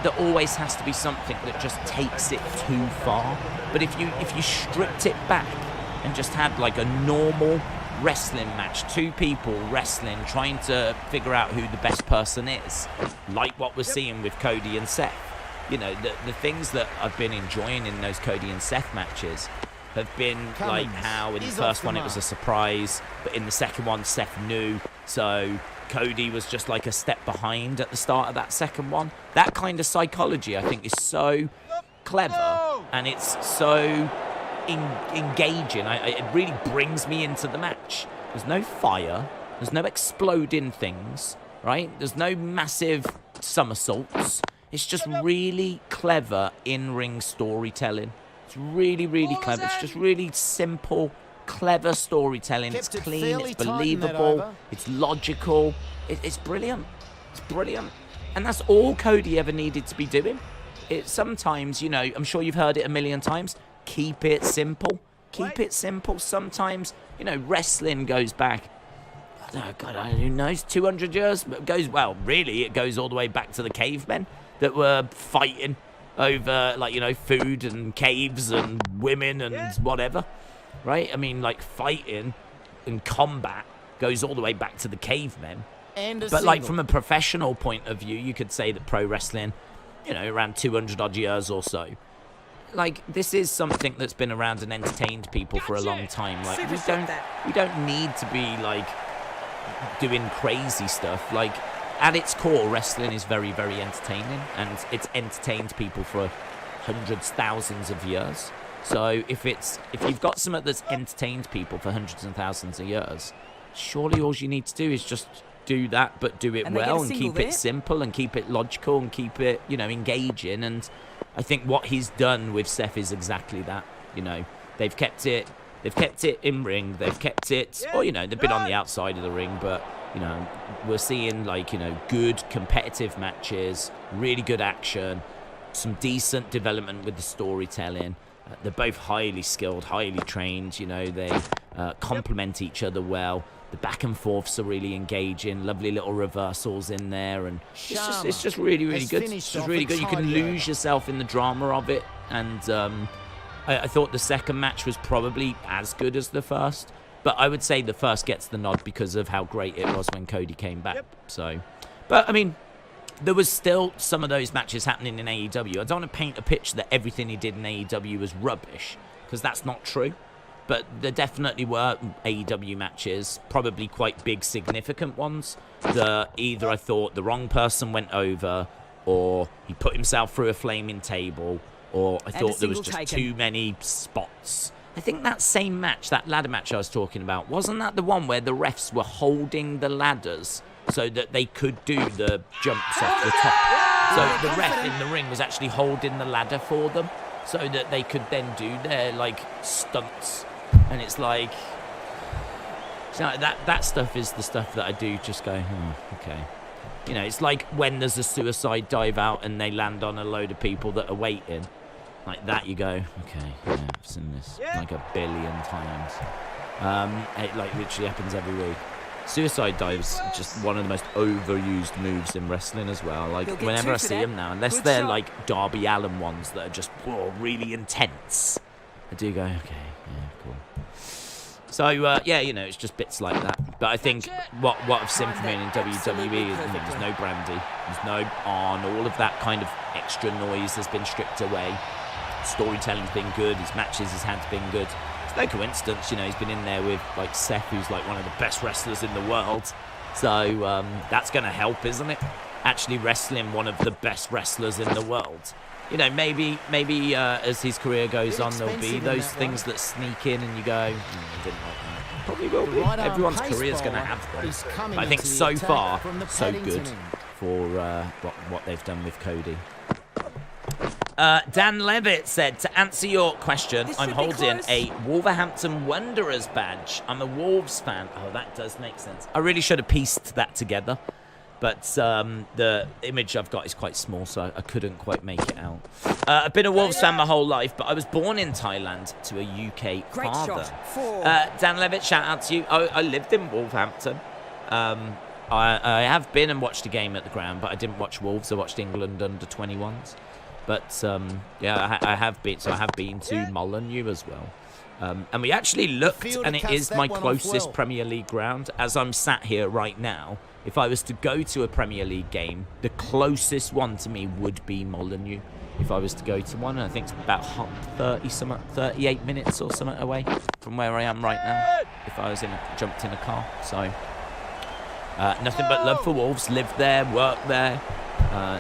There always has to be something that just takes it too far. But if you stripped it back and just had, like, a normal wrestling match, two people wrestling, trying to figure out who the best person is, like what we're seeing with Cody and Seth. The things that I've been enjoying in those Cody and Seth matches have been like how in the first one it was a surprise, but in the second one Seth knew, so Cody was just like a step behind at the start of that second one. That kind of psychology, I think, is so clever, and it's so engaging. It really brings me into the match. There's no fire, there's no exploding things, right? There's no massive somersaults. It's just really clever in-ring storytelling. It's really, really clever. It's just really simple, clever storytelling. It's clean, it's believable, it's logical. It's brilliant. It's brilliant. And that's all Cody ever needed to be doing. Sometimes, I'm sure you've heard it a million times, keep it simple. Keep it simple. Sometimes, you know, wrestling goes back, oh God, who knows, 200 years? Well, really, it goes all the way back to the cavemen that were fighting over, like, you know, food and caves and women and whatever, right? I mean, like, fighting and combat goes all the way back to the cavemen. But, like, from a professional point of view, you could say that pro wrestling, you know, around 200 odd years or so, like, this is something that's been around and entertained people for a long time. Like, we don't need to be, like, doing crazy stuff. Like, at its core, wrestling is very, very entertaining, and it's entertained people for hundreds, thousands of years. So if you've got something that's entertained people for hundreds and thousands of years, surely all you need to do is just do that, but do it well, and keep it simple, and keep it logical, and keep it, you know, engaging. And I think what he's done with Seth is exactly that. You know, they've kept it in ring, they've kept it, or, you know, they've been on the outside of the ring, but, you know, we're seeing, like, you know, good competitive matches, really good action, some decent development with the storytelling. They're both highly skilled, highly trained. You know, they complement each other well. The back and forths are really engaging. Lovely little reversals in there, and it's just really, really good. It's just really good. You can lose yourself in the drama of it, and I thought the second match was probably as good as the first, but I would say the first gets the nod because of how great it was when Cody came back. So, but I mean, there was still some of those matches happening in AEW. I don't want to paint a picture that everything he did in AEW was rubbish, because that's not true. But there definitely were AEW matches, probably quite big, significant ones, that either I thought the wrong person went over, or he put himself through a flaming table, or I thought there was just too many spots. I think that same match, that ladder match I was talking about, wasn't that the one where the refs were holding the ladders so that they could do the jumps off the top? So the ref in the ring was actually holding the ladder for them so that they could then do their, like, stunts. And it's like, you know, that stuff is the stuff that I do just go, okay. You know, it's like when there's a suicide dive out and they land on a load of people that are waiting. Like that, you go, okay, yeah, I've seen this like a billion times. It, like, literally happens every week. Suicide dives are just one of the most overused moves in wrestling as well. Like, whenever I see them now, unless they're like Darby Allin ones that are just really intense, I do go, okay, yeah, cool. So, yeah, you know, it's just bits like that. But I think what I've seen from him in WWE, there's no Brandy, there's no Arn, all of that kind of extra noise has been stripped away. Storytelling's been good, his matches has had been good. It's no coincidence, you know, he's been in there with, like, Seth, who's, like, one of the best wrestlers in the world. So, that's going to help, isn't it? Actually wrestling one of the best wrestlers in the world. You know, maybe as his career goes on, there'll be those things that sneak in and you go, I didn't like that. Probably will be. Everyone's career's going to have them. But I think so far, so good for what they've done with Cody. Dan Levitt said, to answer your question, I'm holding a Wolverhampton Wanderers badge. I'm a Wolves fan. Oh, that does make sense. I really should have pieced that together. But the image I've got is quite small, so I couldn't quite make it out. I've been a Wolves fan my whole life, but I was born in Thailand to a UK father. Dan Levitt, shout out to you. I lived in Wolverhampton. I have been and watched a game at the ground, but I didn't watch Wolves. I watched England under 21s. But, yeah, I have been. So I have been to Molineux as well. And we actually looked, and it is my closest Premier League ground. As I'm sat here right now, if I was to go to a Premier League game, the closest one to me would be Molineux. If I was to go to one, and I think it's about 38 minutes or something away from where I am right now. If I was jumped in a car, so nothing but love for Wolves. Lived there, worked there.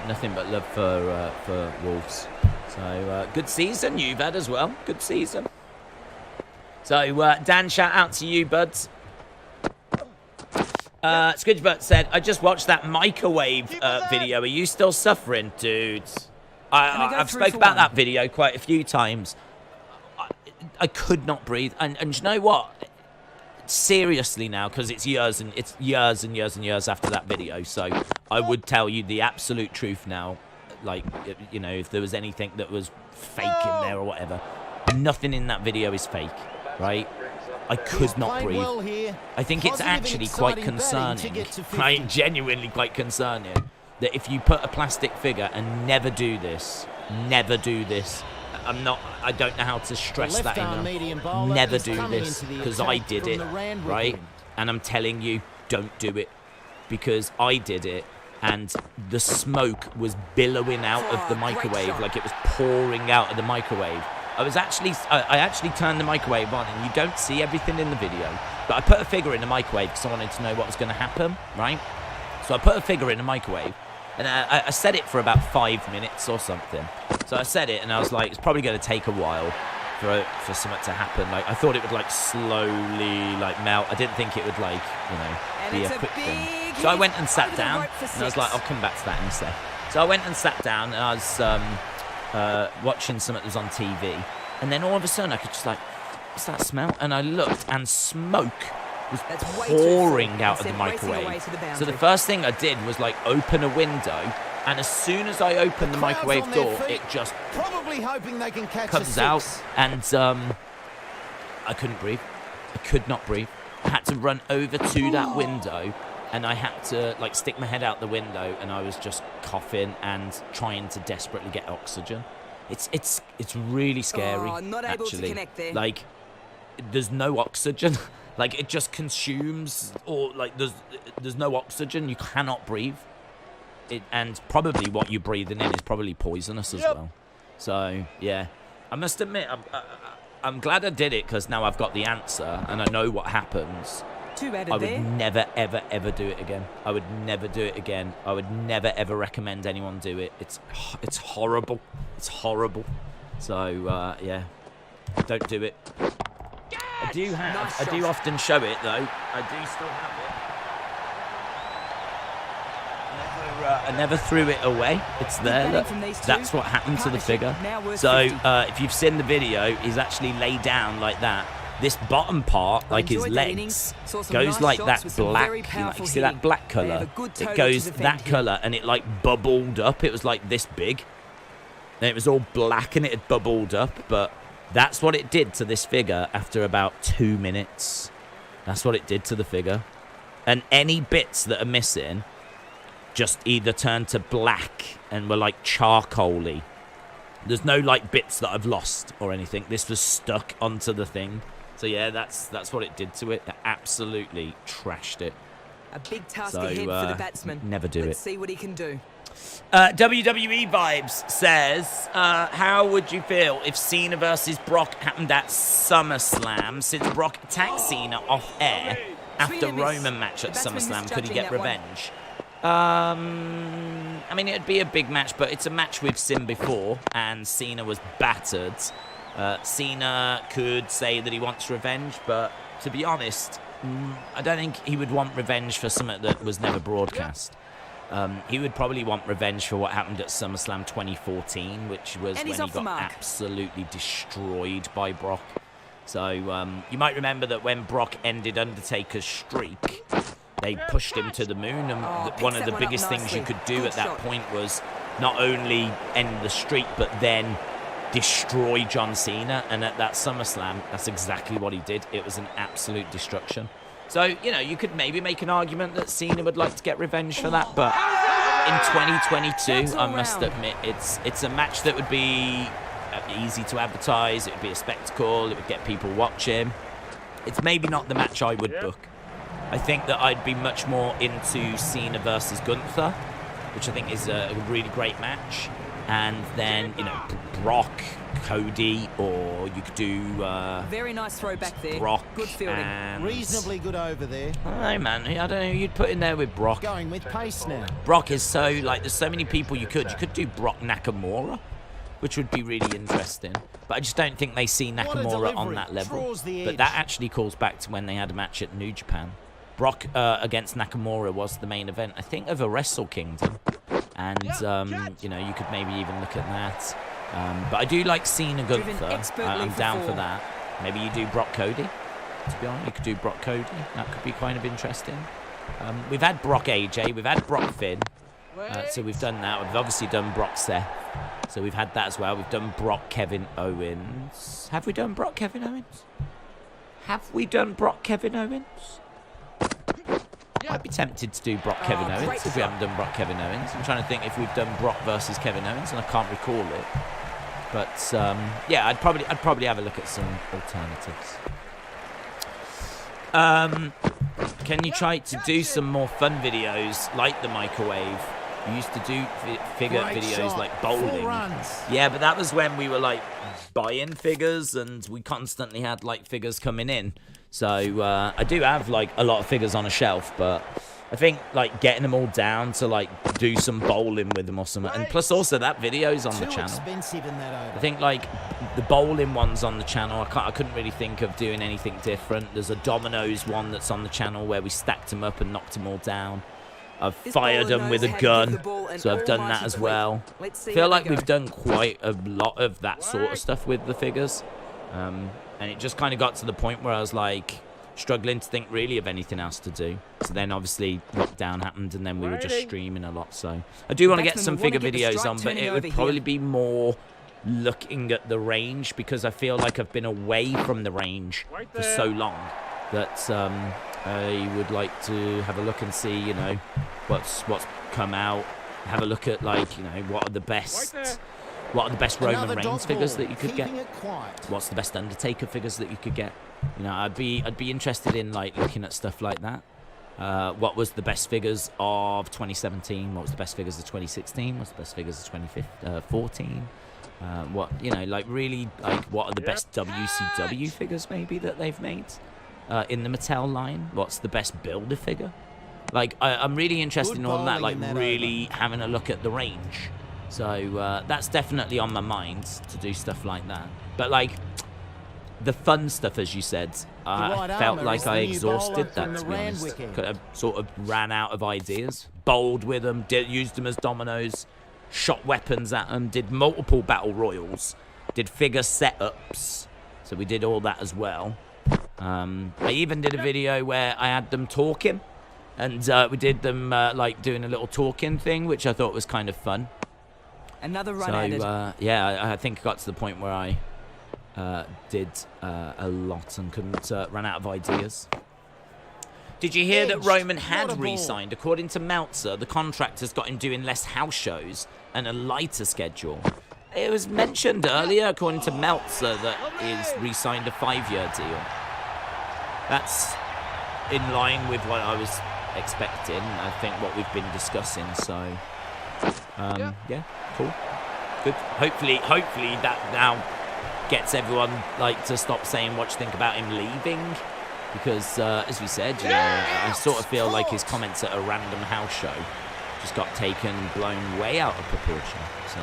Nothing but love for Wolves. So good season you've had as well. Good season. So Dan, shout out to you, buds. Squidgebert said, I just watched that microwave video. Are you still suffering, dudes? I've spoke about that video quite a few times. I could not breathe. And you know what? Seriously now, because it's years and years after that video. So I would tell you the absolute truth now. Like, you know, if there was anything that was fake in there or whatever. Nothing in that video is fake, right? I could not breathe. I think it's actually quite concerning, right? Genuinely quite concerning that if you put a plastic figure and never do this, I don't know how to stress that enough. Never do this, because I did it, right? And I'm telling you, don't do it, because I did it, and the smoke was billowing out of the microwave like it was pouring out of the microwave. I actually turned the microwave on, and you don't see everything in the video, but I put a figure in the microwave because I wanted to know what was going to happen, right? So I put a figure in the microwave, and I set it for about 5 minutes or something. So I set it, and I was like, it's probably going to take a while for something to happen. Like, I thought it would, like, slowly, like, melt. I didn't think it would, like, you know, be a quick thing. So I went and sat down, and I was like, I'll come back to that in a sec. So I went and sat down, and I was watching something that was on TV, and then all of a sudden I could just, like, what's that smell? And I looked, and smoke was pouring out of the microwave. So the first thing I did was, like, open a window, and as soon as I opened the microwave door, it just
probably hoping they can catch
comes out, and I couldn't breathe. I could not breathe. I had to run over to that window, and I had to, like, stick my head out the window, and I was just coughing and trying to desperately get oxygen. It's really scary, actually. Like, there's no oxygen. Like, it just consumes, or, like, there's no oxygen. You cannot breathe. And probably what you're breathing in is probably poisonous as well. So, yeah. I must admit, I'm glad I did it, because now I've got the answer, and I know what happens. I would never, ever, ever do it again. I would never do it again. I would never, ever recommend anyone do it. It's horrible. It's horrible. So, yeah. Don't do it. I do often show it, though. I do still have it. I never threw it away. It's there. Look. That's what happened to the figure. So, if you've seen the video, he's actually laid down like that. This bottom part, like his legs, goes like that black. You see that black colour? It goes that colour, and it, like, bubbled up. It was, like, this big. And it was all black, and it had bubbled up, but that's what it did to this figure after about 2 minutes. That's what it did to the figure. And any bits that are missing just either turned to black and were, like, charcoaly. There's no, like, bits that I've lost or anything. This was stuck onto the thing. So, yeah, that's what it did to it. It absolutely trashed it.
A big task ahead for the batsman.
Never do it.
Let's see what he can do.
WWE Vibes says, how would you feel if Cena versus Brock happened at SummerSlam? Since Brock attacked Cena off air after Roman match at SummerSlam, could he get revenge? I mean, it'd be a big match, but it's a match we've seen before, and Cena was battered. Cena could say that he wants revenge, but to be honest, I don't think he would want revenge for something that was never broadcast. He would probably want revenge for what happened at SummerSlam 2014, which was when he got absolutely destroyed by Brock. So you might remember that when Brock ended Undertaker's streak, they pushed him to the moon, and one of the biggest things you could do at that point was not only end the streak, but then destroy John Cena. And at that SummerSlam, that's exactly what he did. It was an absolute destruction. So, you know, you could maybe make an argument that Cena would like to get revenge for that, but in 2022, I must admit, it's a match that would be easy to advertise. It would be a spectacle. It would get people watching. It's maybe not the match I would book. I think that I'd be much more into Cena versus Gunther, which I think is a really great match. And then, you know, Brock, Cody, or you could do
very nice throw back there.
Brock,
good fielding.
Reasonably good over there.
I don't know, man. I don't know who you'd put in there with Brock.
Going with pace now.
Brock is so, like, there's so many people you could do Brock Nakamura, which would be really interesting. But I just don't think they see Nakamura on that level. But that actually calls back to when they had a match at New Japan. Brock against Nakamura was the main event, I think, of a Wrestle Kingdom. And, you know, you could maybe even look at that. But I do like Cena Gunther. I'm down for that. Maybe you do Brock Cody. To be honest, you could do Brock Cody. That could be kind of interesting. We've had Brock AJ. We've had Brock Finn. So we've done that. We've obviously done Brock Seth. So we've had that as well. We've done Brock, Kevin Owens. Have we done Brock, Kevin Owens? Have we done Brock, Kevin Owens? I'd be tempted to do Brock, Kevin Owens if we haven't done Brock, Kevin Owens. I'm trying to think if we've done Brock versus Kevin Owens, and I can't recall it. But yeah, I'd probably have a look at some alternatives. Can you try to do some more fun videos like the microwave? We used to do figure videos like bowling. Yeah, but that was when we were like buying figures and we constantly had like figures coming in. So I do have like a lot of figures on a shelf, but I think like getting them all down to like do some bowling with them or something. And plus also that video's on the channel. I think like the bowling one's on the channel. I couldn't really think of doing anything different. There's a dominoes one that's on the channel where we stacked them up and knocked them all down. I've fired them with a gun, so I've done that as well. I feel like we've done quite a lot of that sort of stuff with the figures. And it just kind of got to the point where I was like struggling to think really of anything else to do. So then obviously lockdown happened and then we were just streaming a lot. So I do want to get some figure videos on, but it would probably be more looking at the range because I feel like I've been away from the range for so long that I would like to have a look and see, you know, what's come out. Have a look at like, you know, what are the best Roman Reigns figures that you could get? What's the best Undertaker figures that you could get? You know, I'd be interested in like looking at stuff like that. What was the best figures of 2017? What was the best figures of 2016? What's the best figures of 2014? What, you know, like really like what are the best WCW figures maybe that they've made in the Mattel line? What's the best Builder figure? Like I'm really interested in all that, like really having a look at the range. So that's definitely on my mind to do stuff like that. But like the fun stuff, as you said, I felt like I exhausted that, to be honest. I sort of ran out of ideas. Bowled with them, used them as dominoes, shot weapons at them, did multiple battle royals, did figure setups. So we did all that as well. I even did a video where I had them talking. And we did them like doing a little talking thing, which I thought was kind of fun.
Another run added.
Yeah, I think I got to the point where I did a lot and couldn't run out of ideas. Did you hear that Roman had re-signed? According to Meltzer, the contract has got him doing less house shows and a lighter schedule. It was mentioned earlier, according to Meltzer, that he's re-signed a 5-year deal. That's in line with what I was expecting. I think what we've been discussing. So, yeah, cool, good. Hopefully that now gets everyone like to stop saying what you think about him leaving, because as we said, you know, I sort of feel like his comments at a random house show just got blown way out of proportion. So,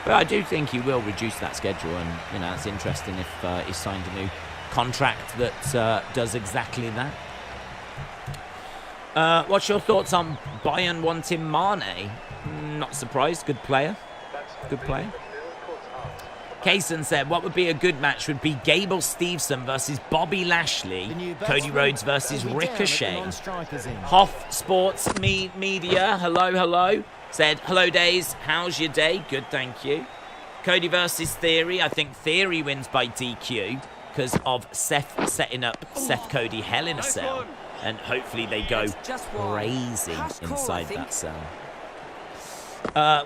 but I do think he will reduce that schedule, and you know, it's interesting if he signed a new contract that does exactly that. What's your thoughts on Bayern wanting Mane? Not surprised. Good player. Good player. Kaysen said, what would be a good match would be Gable Steveson versus Bobby Lashley, Cody Rhodes versus Ricochet. Hoff Sports Media, hello, said, hello Days, how's your day? Good, thank you. Cody versus Theory, I think Theory wins by DQ because of Seth setting up Seth Cody Hell in a Cell. And hopefully they go crazy inside that cell.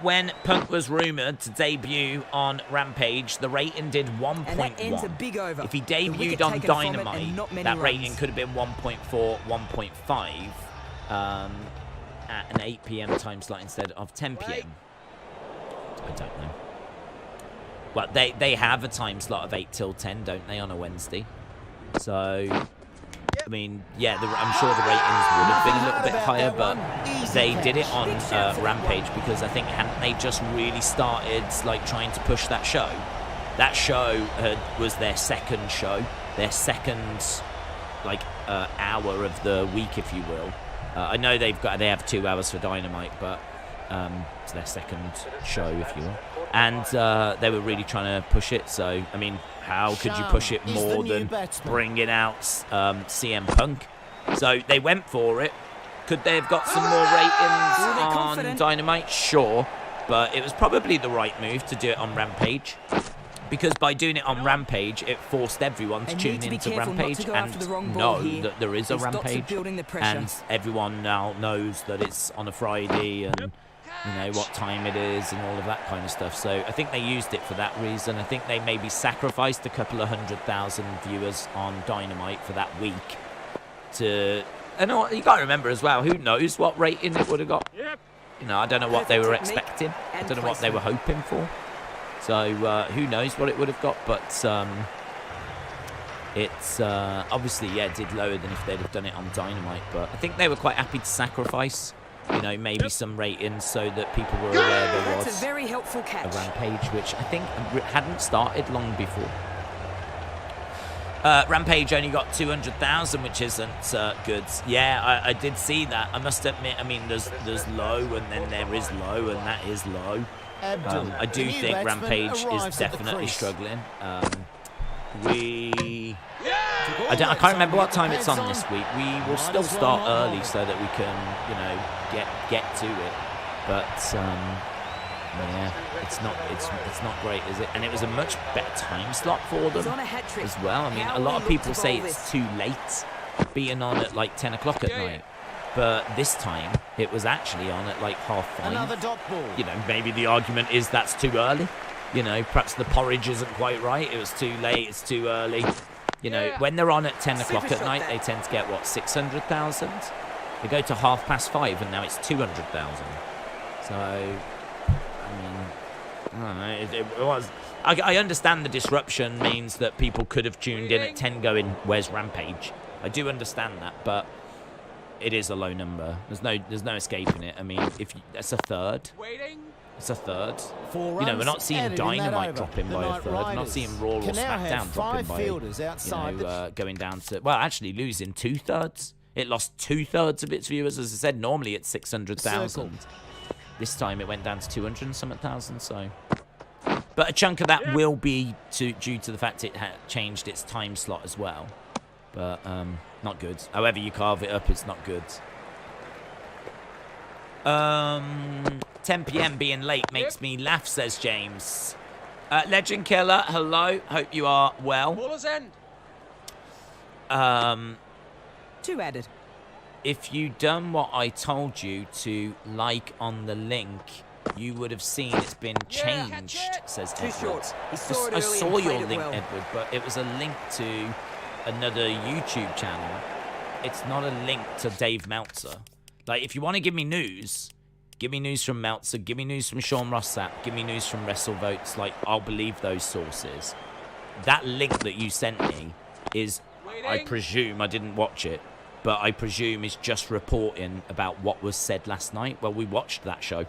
When Punk was rumoured to debut on Rampage, the rating did 1.1. If he debuted on Dynamite, that rating could have been 1.4, 1.5 at an 8 PM time slot instead of 10 PM. I don't know. Well, they have a time slot of 8 till 10, don't they, on a Wednesday? So, I mean, yeah, I'm sure the ratings would have been a little bit higher, but they did it on Rampage because I think hadn't they just really started like trying to push that show. That show was their second show, their second like hour of the week, if you will. I know they have 2 hours for Dynamite, but it's their second show, if you will. And they were really trying to push it. So, I mean, how could you push it more than bringing out CM Punk? So they went for it. Could they have got some more ratings on Dynamite? Sure. but it was probably the right move to do it on Rampage. Because by doing it on Rampage, it forced everyone to tune into Rampage and know that there is a Rampage. And everyone now knows that it's on a Friday and, you know, what time it is and all of that kind of stuff. So I think they used it for that reason. I think they maybe sacrificed a couple of 100,000 viewers on Dynamite for that week. And you got to remember as well, who knows what rating it would have got. You know, I don't know what they were expecting. I don't know what they were hoping for. So who knows what it would have got, but it's obviously, yeah, it did lower than if they'd have done it on Dynamite. But I think they were quite happy to sacrifice, you know, maybe some ratings so that people were aware there was a Rampage, which I think hadn't started long before. Rampage only got 200,000, which isn't good. Yeah, I did see that. I must admit, I mean, there's low and then there is low and that is low. I do think Rampage is definitely struggling. I can't remember what time it's on this week. We will still start early so that we can, you know, get to it. But yeah, it's not great, is it? And it was a much better time slot for them as well. I mean, a lot of people say it's too late being on at like 10 o'clock at night. But this time, it was actually on at like 5:30.
Another dot ball.
You know, maybe the argument is that's too early. You know, perhaps the porridge isn't quite right. It was too late. It's too early. You know, when they're on at 10 o'clock at night, they tend to get, what, 600,000? They go to 5:30 and now it's 200,000. So, I mean, I don't know. It was... I understand the disruption means that people could have tuned in at 10 going, where's Rampage? I do understand that, but... it is a low number. There's no escaping it. I mean, that's a third. It's a third. You know, we're not seeing Dynamite dropping by a third. We're not seeing Raw or SmackDown dropping by, you know, going down to, well, actually losing 2/3. It lost 2/3 of its viewers. As I said, normally it's 600,000. This time it went down to 200 and something thousand. So, but a chunk of that will be due to the fact it changed its time slot as well. But not good. However you carve it up, it's not good. 10 p.m. being late makes me laugh, says James. Legend Killer, hello. Hope you are well.
Two added.
If you done what I told you to like on the link, you would have seen it's been changed, says Edward. I saw your link, Edward, but it was a link to another YouTube channel. It's not a link to Dave Meltzer. Like, if you want to give me news from Meltzer, give me news from Sean Ross Sapp, give me news from WrestleVotes. Like, I'll believe those sources. That link that you sent me is, I presume, I didn't watch it, but I presume is just reporting about what was said last night. Well, we watched that show.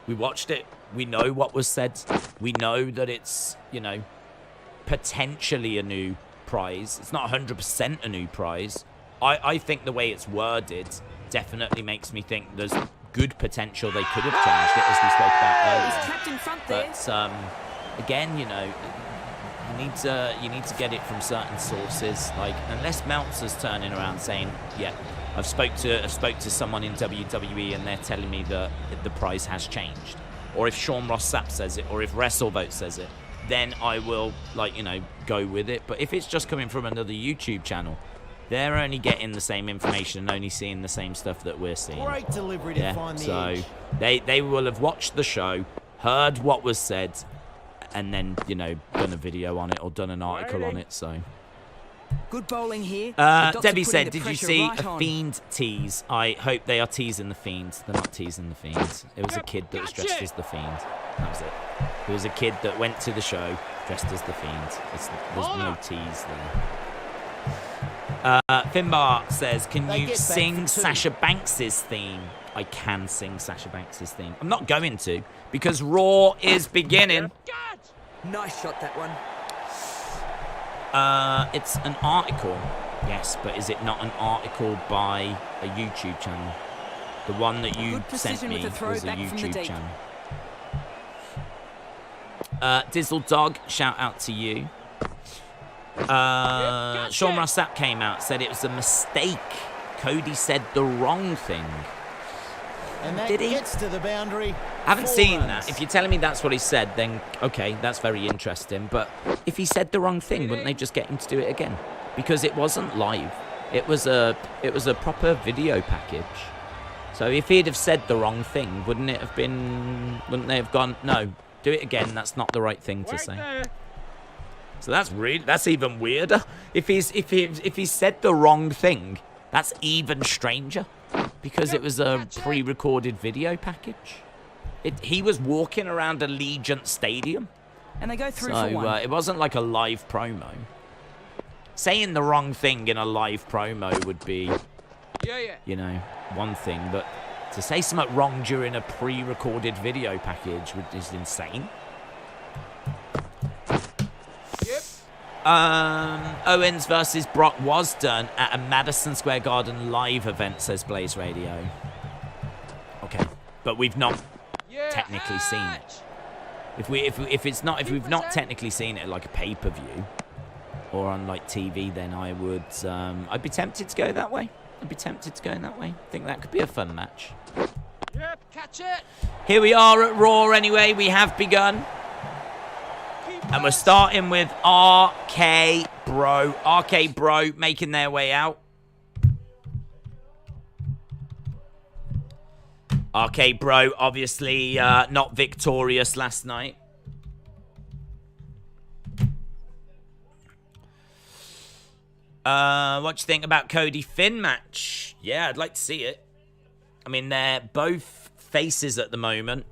We watched it. We know what was said. We know that it's, you know, potentially a new prize. It's not 100% a new prize. I think the way it's worded definitely makes me think there's good potential they could have changed it, as we spoke about earlier. But again, you know, you need to get it from certain sources. Like, unless Meltzer's turning around saying, yeah, I've spoke to someone in WWE and they're telling me that the prize has changed, or if Sean Ross Sapp says it, or if WrestleVote says it, then I will, like, you know, go with it. But if it's just coming from another YouTube channel, they're only getting the same information and only seeing the same stuff that we're seeing.
Great delivery to find the edge.
They will have watched the show, heard what was said, and then, you know, done a video on it or done an article on it. So
good bowling here.
Debbie said, did you see a Fiend tease? I hope they are teasing the Fiends. They're not teasing the Fiends. It was a kid that was dressed as the Fiend. That was it. It was a kid that went to the show dressed as the Fiend. There's no tease there. Finbar says, can you sing Sasha Banks' theme? I can sing Sasha Banks' theme. I'm not going to, because Raw is beginning.
Nice shot, that one.
It's an article. Yes, but is it not an article by a YouTube channel? The one that you sent me was a YouTube channel. Dizzle Dog, shout out to you. Sean Ross Sapp came out, said it was a mistake. Cody said the wrong thing.
And that
Did he?
gets to the boundary.
I haven't
4
seen
runs.
that. If you're telling me that's what he said, then okay, that's very interesting. But if he said the wrong thing, wouldn't they just get him to do it again? Because it wasn't live. It was a proper video package. So if he'd have said the wrong thing, wouldn't they have gone, no, do it again, that's not the right thing to say. So that's even weirder. If he said the wrong thing, that's even stranger. Because it was a pre-recorded video package. He was walking around Allegiant Stadium.
And they go through for one.
It wasn't like a live promo. Saying the wrong thing in a live promo would be, you know, one thing. But to say something wrong during a pre-recorded video package is insane. Owens versus Brock was done at a Madison Square Garden live event, says Blaze Radio. Okay, but we've not technically seen it. If we've not technically seen it like a pay-per-view or on like TV, then I'd be tempted to go that way. I think that could be a fun match.
Yep, catch it.
Here we are at Raw anyway. We have begun. And we're starting with RK Bro. RK Bro making their way out. RK Bro obviously not victorious last night. What do you think about Cody Finn match? Yeah, I'd like to see it. I mean, they're both faces at the moment.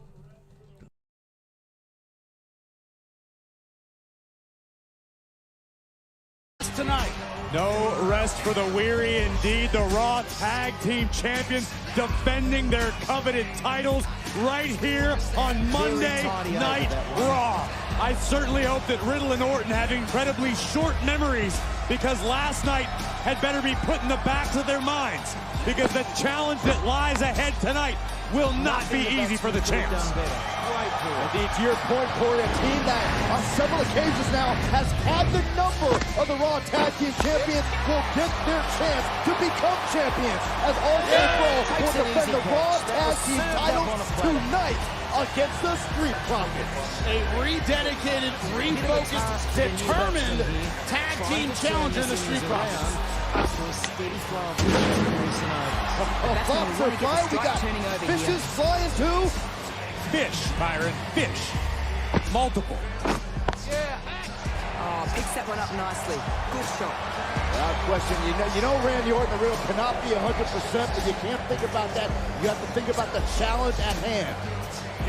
Tonight. No rest for the weary. Indeed, the Raw Tag Team Champions defending their coveted titles right here on Monday Night Raw. I certainly hope that Riddle and Orton have incredibly short memories, because last night had better be put in the backs of their minds, because the challenge that lies ahead tonight will not be easy for the champs.
Indeed, to your point, Corey, a team that on several occasions now has had the number of the Raw Tag Team Champions will get their chance to become champions, as RK Bro will defend the Raw Tag Team titles tonight against the Street Profits.
A rededicated, refocused, determined tag team challenger in the Street Profits.
We got fishes flying too.
Fish, Byron, fish. Multiple.
Oh, picks that one up nicely. Good shot.
Without question, you know Randy Orton, the real cannot be 100%, but you can't think about that. You have to think about the challenge at hand.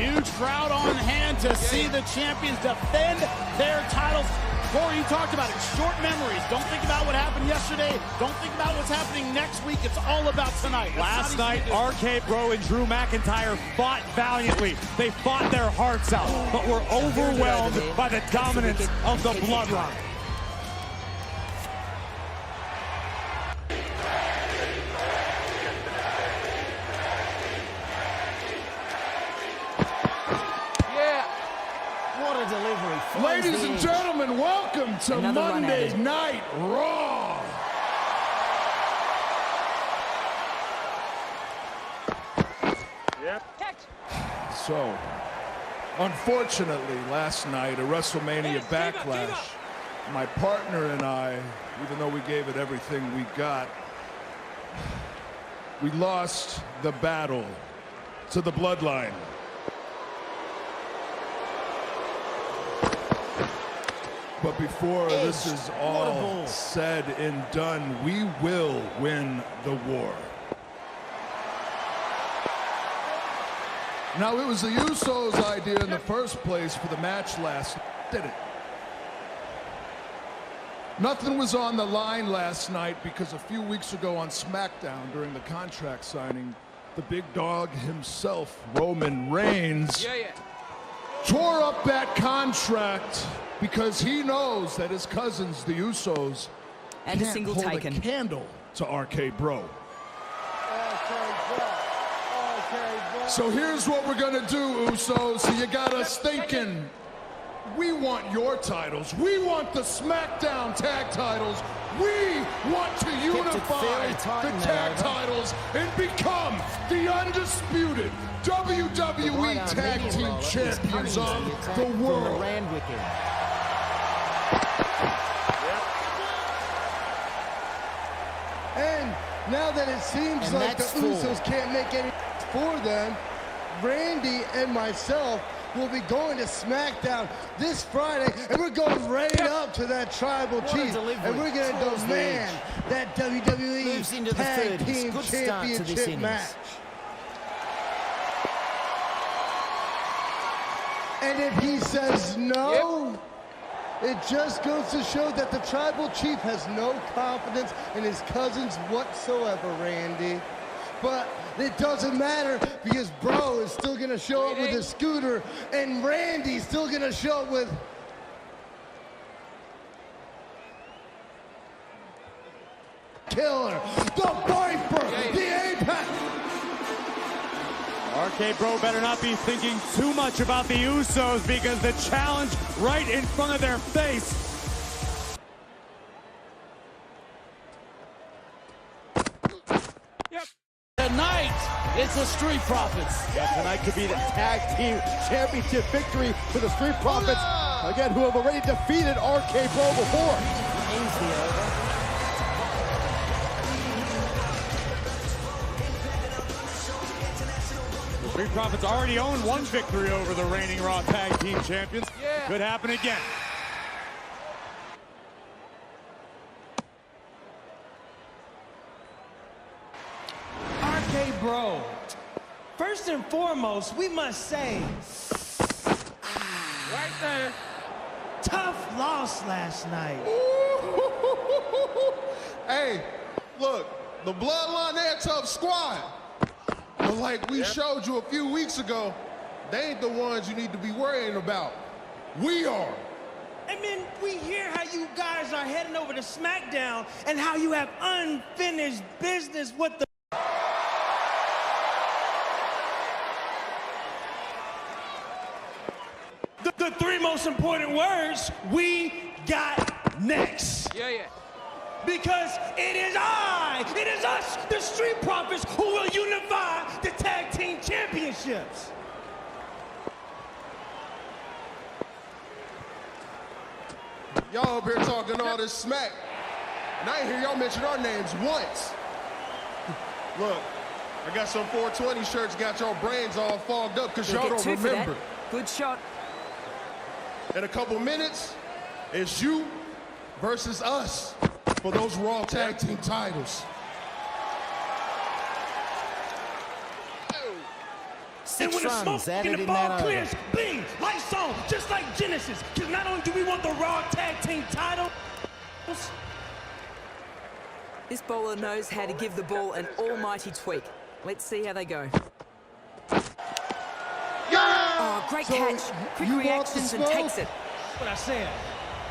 Huge crowd on hand to see the champions defend their titles. Corey, you talked about it. Short memories. Don't think about what happened yesterday. Don't think about what's happening next week. It's all about tonight. Last night, RK Bro and Drew McIntyre fought valiantly. They fought their hearts out, but were overwhelmed by the dominance of the Bloodline.
Ladies and gentlemen, welcome to Monday Night Raw. So, unfortunately, last night, a WrestleMania Backlash, my partner and I, even though we gave it everything we got, we lost the battle to the Bloodline. But before this is all said and done, we will win the war. Now, it was the Usos' idea in the first place for the match last night, didn't it? Nothing was on the line last night because a few weeks ago on SmackDown during the contract signing, the big dog himself, Roman Reigns, tore up that contract because he knows that his cousins, the Usos,
and
can't
a single
hold
taken.
a candle to RK Bro. So here's what we're gonna do, Usos. So you got us thinking, we want your titles. We want the SmackDown tag titles.
We want to unify the tag titles and become the undisputed WWE Tag Team Champions of the world.
And now that it seems like the Usos can't make any for them, Randy and myself will be going to SmackDown this Friday, and we're going right up to that Tribal Chief, and we're going to demand that WWE Tag Team Championship match. And if he says no, it just goes to show that the Tribal Chief has no confidence in his cousins whatsoever, Randy. But it doesn't matter because Bro is still going to show up with his scooter, and Randy's still going to show up with Killer, the Viper, the Apex.
RK Bro better not be thinking too much about the Usos because the challenge right in front of their face.
Tonight, it's the Street Profits.
Tonight could be the Tag Team Championship victory for the Street Profits, again, who have already defeated RK Bro before.
The Street Profits already own one victory over the reigning Raw Tag Team Champions. Could happen again.
RK Bro, first and foremost, we must say,
Right there.
tough loss last night.
Hey, look, the Bloodline, they're a tough squad. But like we showed you a few weeks ago, they ain't the ones you need to be worrying about. We are.
I mean, we hear how you guys are heading over to SmackDown and how you have unfinished business with the The three most important words we got next. Because it is us, the Street Profits, who will unify the Tag Team Championships.
Y'all up here talking all this smack, and I ain't hear y'all mention our names once. Look, I got some 420 shirts, got your brains all fogged up because y'all don't remember.
Good shot.
In a couple minutes, it's you versus us for those Raw Tag Team titles.
And when the smoke and the ball clears, bing, lights on, just like Genesis. Because not only do we want the Raw Tag Team titles,
This bowler knows how to give the ball an almighty tweak. Let's see how they go. Oh, great catch. Quick reactions and takes it.
what I said.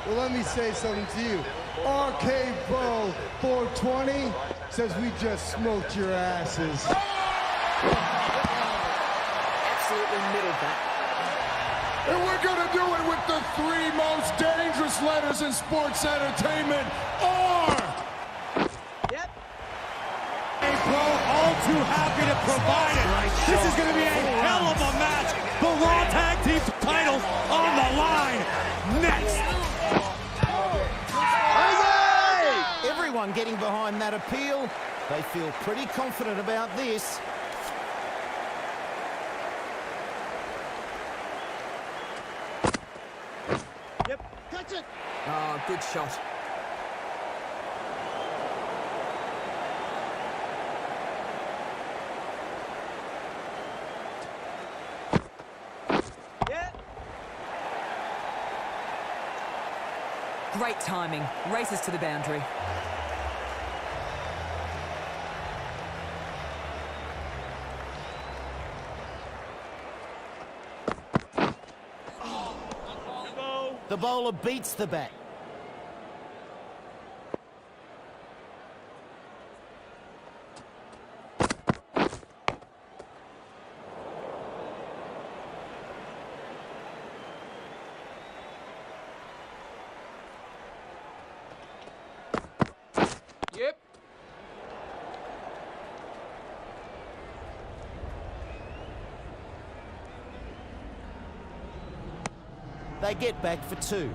Well, let me say something to you. RK Bro 420 says we just smoked your asses.
Absolutely middled that.
And we're gonna do it with the three most dangerous letters in sports entertainment, R.
Bro, all too happy to provide it. This is going to be a hell of a match. The Raw Tag Team titles on the line next.
Everyone getting behind that appeal. They feel pretty confident about this.
Catch it.
Oh, good shot. Great timing. Races to the boundary.
The bowler beats the bat. They get back for 2.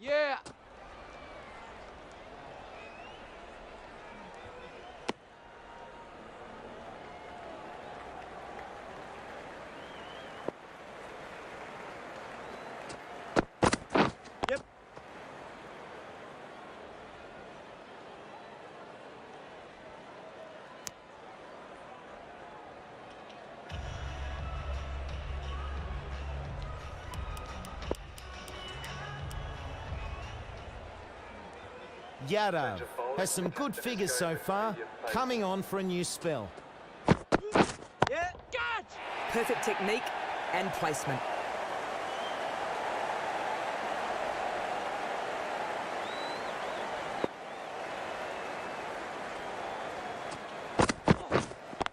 Yeah. Yep.
Yadav has some good figures so far, coming on for a new spell.
Yeah. Got.
Perfect technique and placement.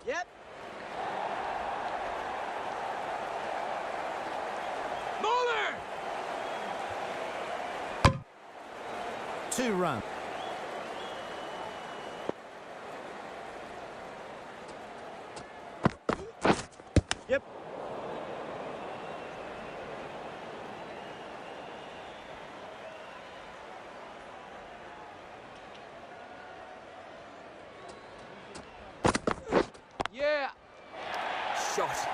Yep. Muller.
2 run.
Yep. Yeah.
Shot.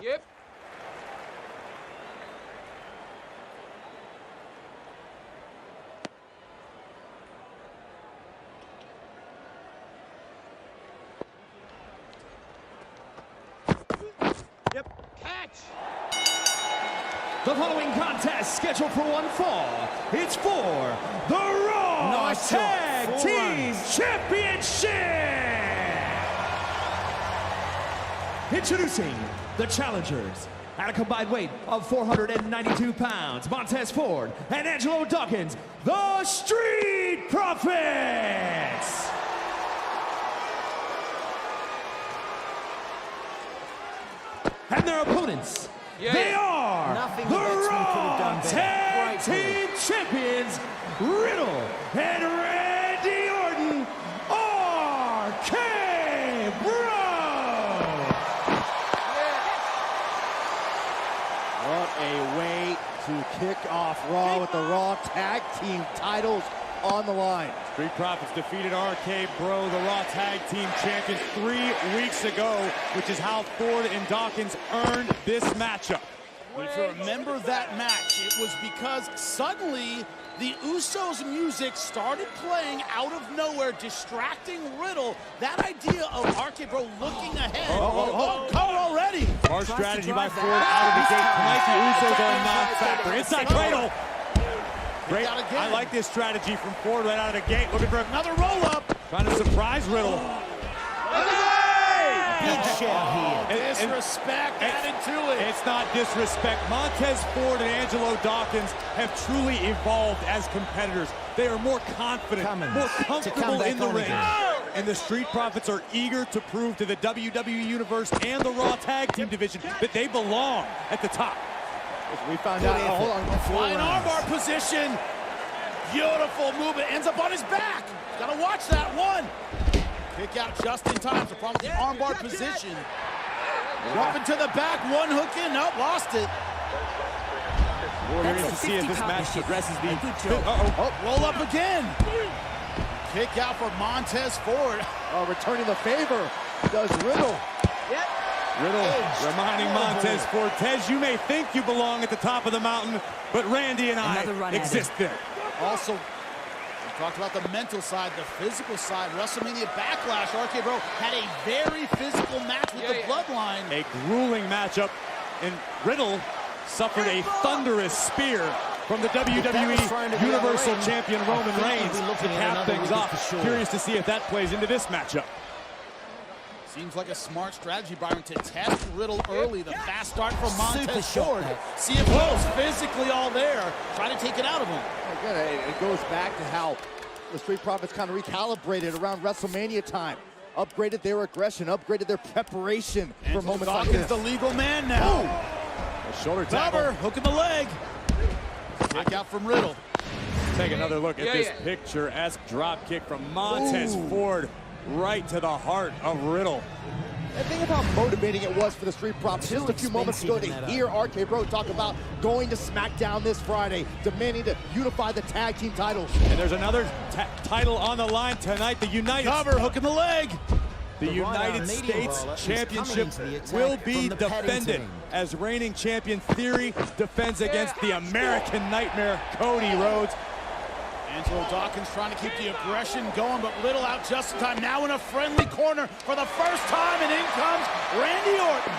Yep. Yep. Catch.
The following contest scheduled for one fall. It's for the Raw
Nice shot.
Tag
4
Team
runs.
Championship. Introducing the challengers at a combined weight of 492 pounds, Montez Ford and Angelo Dawkins, the Street Profits. And their opponents, they are
Nothing
the
the batsman could have
Raw
done better.
Tag
Great
Team Champions, Riddle and Randy Orton, RK Bro.
What a way to kick off Raw with the Raw Tag Team titles on the line.
Street Profits defeated RK Bro, the Raw Tag Team Champions, 3 weeks ago, which is how Ford and Dawkins earned this matchup.
If you remember that match, it was because suddenly the Usos music started playing out of nowhere, distracting Riddle. That idea of RK Bro looking ahead. Cover already.
Our strategy by Ford out of the gate. Tonight the Usos are a non-factor. Inside cradle. Great. I like this strategy from Ford right out of the gate. Looking for
Another roll-up.
trying to surprise Riddle.
Big shout here.
Disrespect added to it.
It's not disrespect. Montez Ford and Angelo Dawkins have truly evolved as competitors. They are more confident,
Cummins
more
to come
comfortable
back
in the
on
ring.
again.
And the Street Profits are eager to prove to the WWE Universe and the Raw Tag Team division that they belong at the top.
We found out. Hold on.
Flying armbar position. Beautiful movement. Ends up on his back. Gotta watch that one. Kick out just in time. The problem with the armbar position. Up into the back. One hook in. Nope, lost it.
We're
That's
curious
a
to see if
50
this match
partnership.
progresses.
Good job.
Oh, roll up again. Kick out for Montez Ford.
Returning the favor does Riddle.
Riddle reminding Montez Ford, Tez, you may think you belong at the top of the mountain, but Randy and
Another
I
run at
exist there.
Also, we talked about the mental side, the physical side. WrestleMania Backlash, RK Bro had a very physical match with the Bloodline.
A grueling matchup, and Riddle suffered a thunderous spear from the WWE Universal Champion Roman Reigns to cap things off. Curious to see if that plays into this matchup.
Seems like a smart strategy, Byron, to test Riddle early. The fast start from Montez Ford. See if Riddle's physically all there. Try to take it out of him.
Again, it goes back to how the Street Profits kind of recalibrated around WrestleMania time. Upgraded their aggression, upgraded their preparation for moments like this.
The legal man now.
A shoulder tackle.
Cover, hook in the leg. Kick out from Riddle.
Take another look at this picturesque drop kick from Montez Ford right to the heart of Riddle.
And think of how motivating it was for the Street Profits just a few moments ago to hear RK Bro talk about going to SmackDown this Friday, demanding to unify the tag team titles.
And there's another title on the line tonight, the United
Cover, hook in the leg.
The United States Championship will be defended as reigning champion Theory defends against the American Nightmare, Cody Rhodes.
Angelo Dawkins trying to keep the aggression going, but Riddle out just in time. Now in a friendly corner for the first time, and in comes Randy Orton.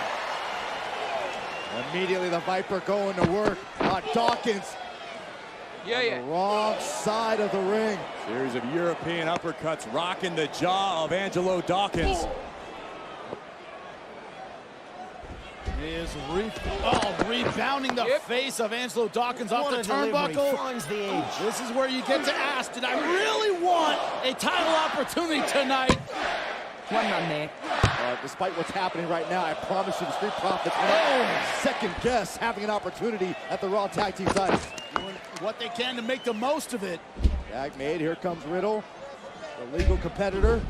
Immediately the Viper going to work on Dawkins. On the wrong side of the ring.
Series of European uppercuts rocking the jaw of Angelo Dawkins.
Is rebounding the face of Angelo Dawkins off the turnbuckle.
Finds the edge.
This is where you get to ask, did I really want a title opportunity tonight?
One run there.
Despite what's happening right now, I promise you the Street Profits will second guess having an opportunity at the Raw Tag Team titles.
Doing what they can to make the most of it.
Tag made, here comes Riddle, the legal competitor.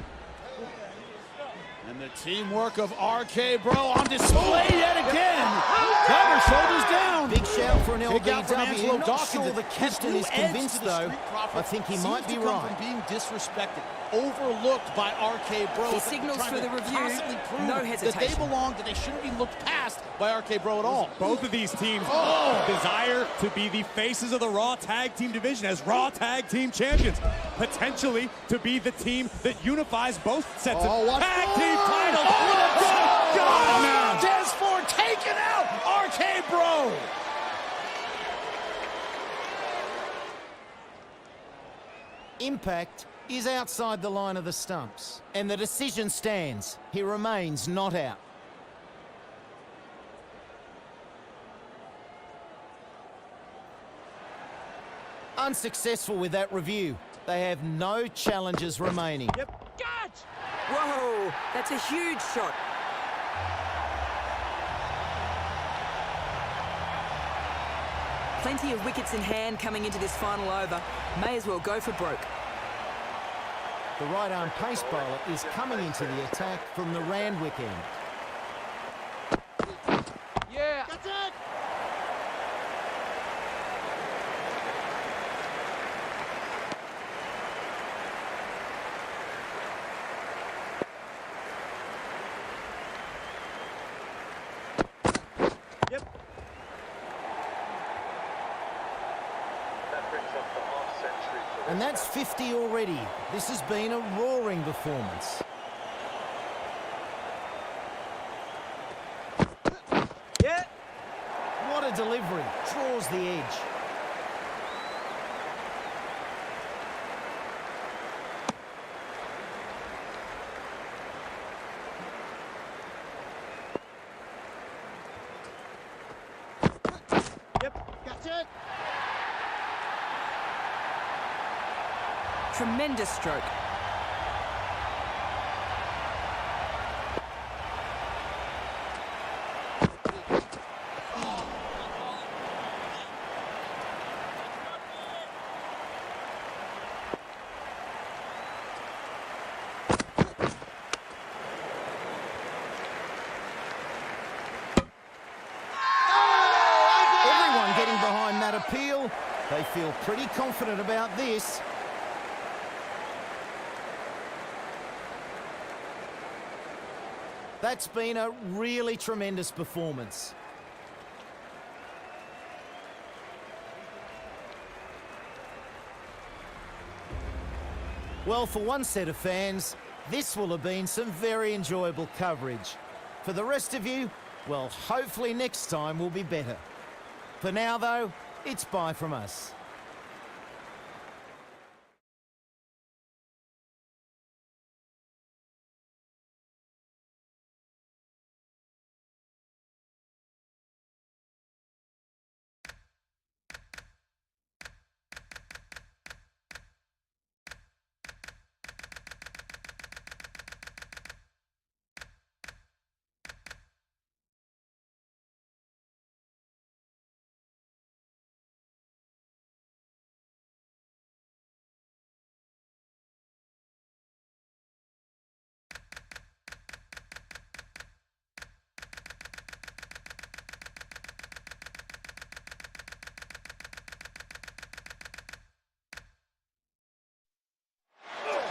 And the teamwork of RK Bro on display yet again. Cover, shoulders down.
Big shout for an
Kick out from
LBW.
Angelo
Not
Dawkins.
sure the captain is convinced, though. I think he might be right.
From being disrespected, overlooked by RK Bro.
He signals for the review. No hesitation.
That they belong, that they shouldn't be looked past by RK Bro at all.
Both of these teams desire to be the faces of the Raw Tag Team division as Raw Tag Team champions. Potentially to be the team that unifies both sets of tag team titles.
Oh, God! Montez Ford taking out RK Bro.
Impact is outside the line of the stumps, and the decision stands. He remains not out. Unsuccessful with that review. They have no challenges remaining.
Catch!
Whoa, that's a huge shot. Plenty of wickets in hand coming into this final over. May as well go for broke.
The right arm pace bowler is coming into the attack from the Randwick end.
Yeah! That's it!
And that's 50 already. This has been a roaring performance.
Yeah!
What a delivery. Draws the edge.
Gotcha.
Tremendous stroke.
Everyone getting behind that appeal. They feel pretty confident about this. That's been a really tremendous performance. Well, for one set of fans, this will have been some very enjoyable coverage. For the rest of you, well, hopefully next time will be better. For now, though, it's bye from us.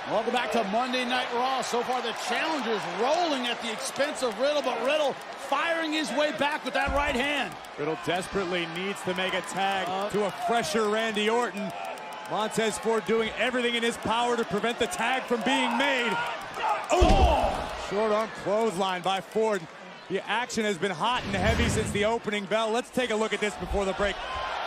Welcome back to Monday Night Raw. So far, the challengers rolling at the expense of Riddle, but Riddle firing his way back with that right hand.
Riddle desperately needs to make a tag to a fresher Randy Orton. Montez Ford doing everything in his power to prevent the tag from being made. Oh! Short arm clothesline by Ford. The action has been hot and heavy since the opening bell. Let's take a look at this before the break.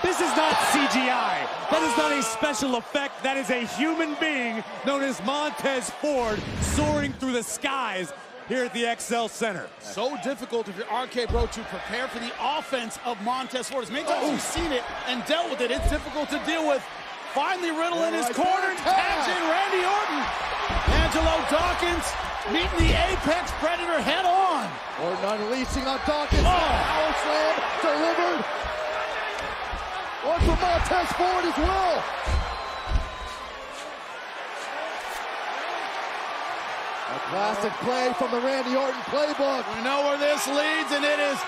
This is not CGI. That is not a special effect. That is a human being known as Montez Ford soaring through the skies here at the XL Center.
So difficult if you're RK Bro to prepare for the offense of Montez Ford. As many times we've seen it and dealt with it, it's difficult to deal with. Finally, Riddle in his corner, tags in Randy Orton. Angelo Dawkins meeting the Apex Predator head on.
Orton unleashing on Dawkins. Power slam delivered. One for Montez Ford as well. A classic play from the Randy Orton playbook.
We know where this leads, and it is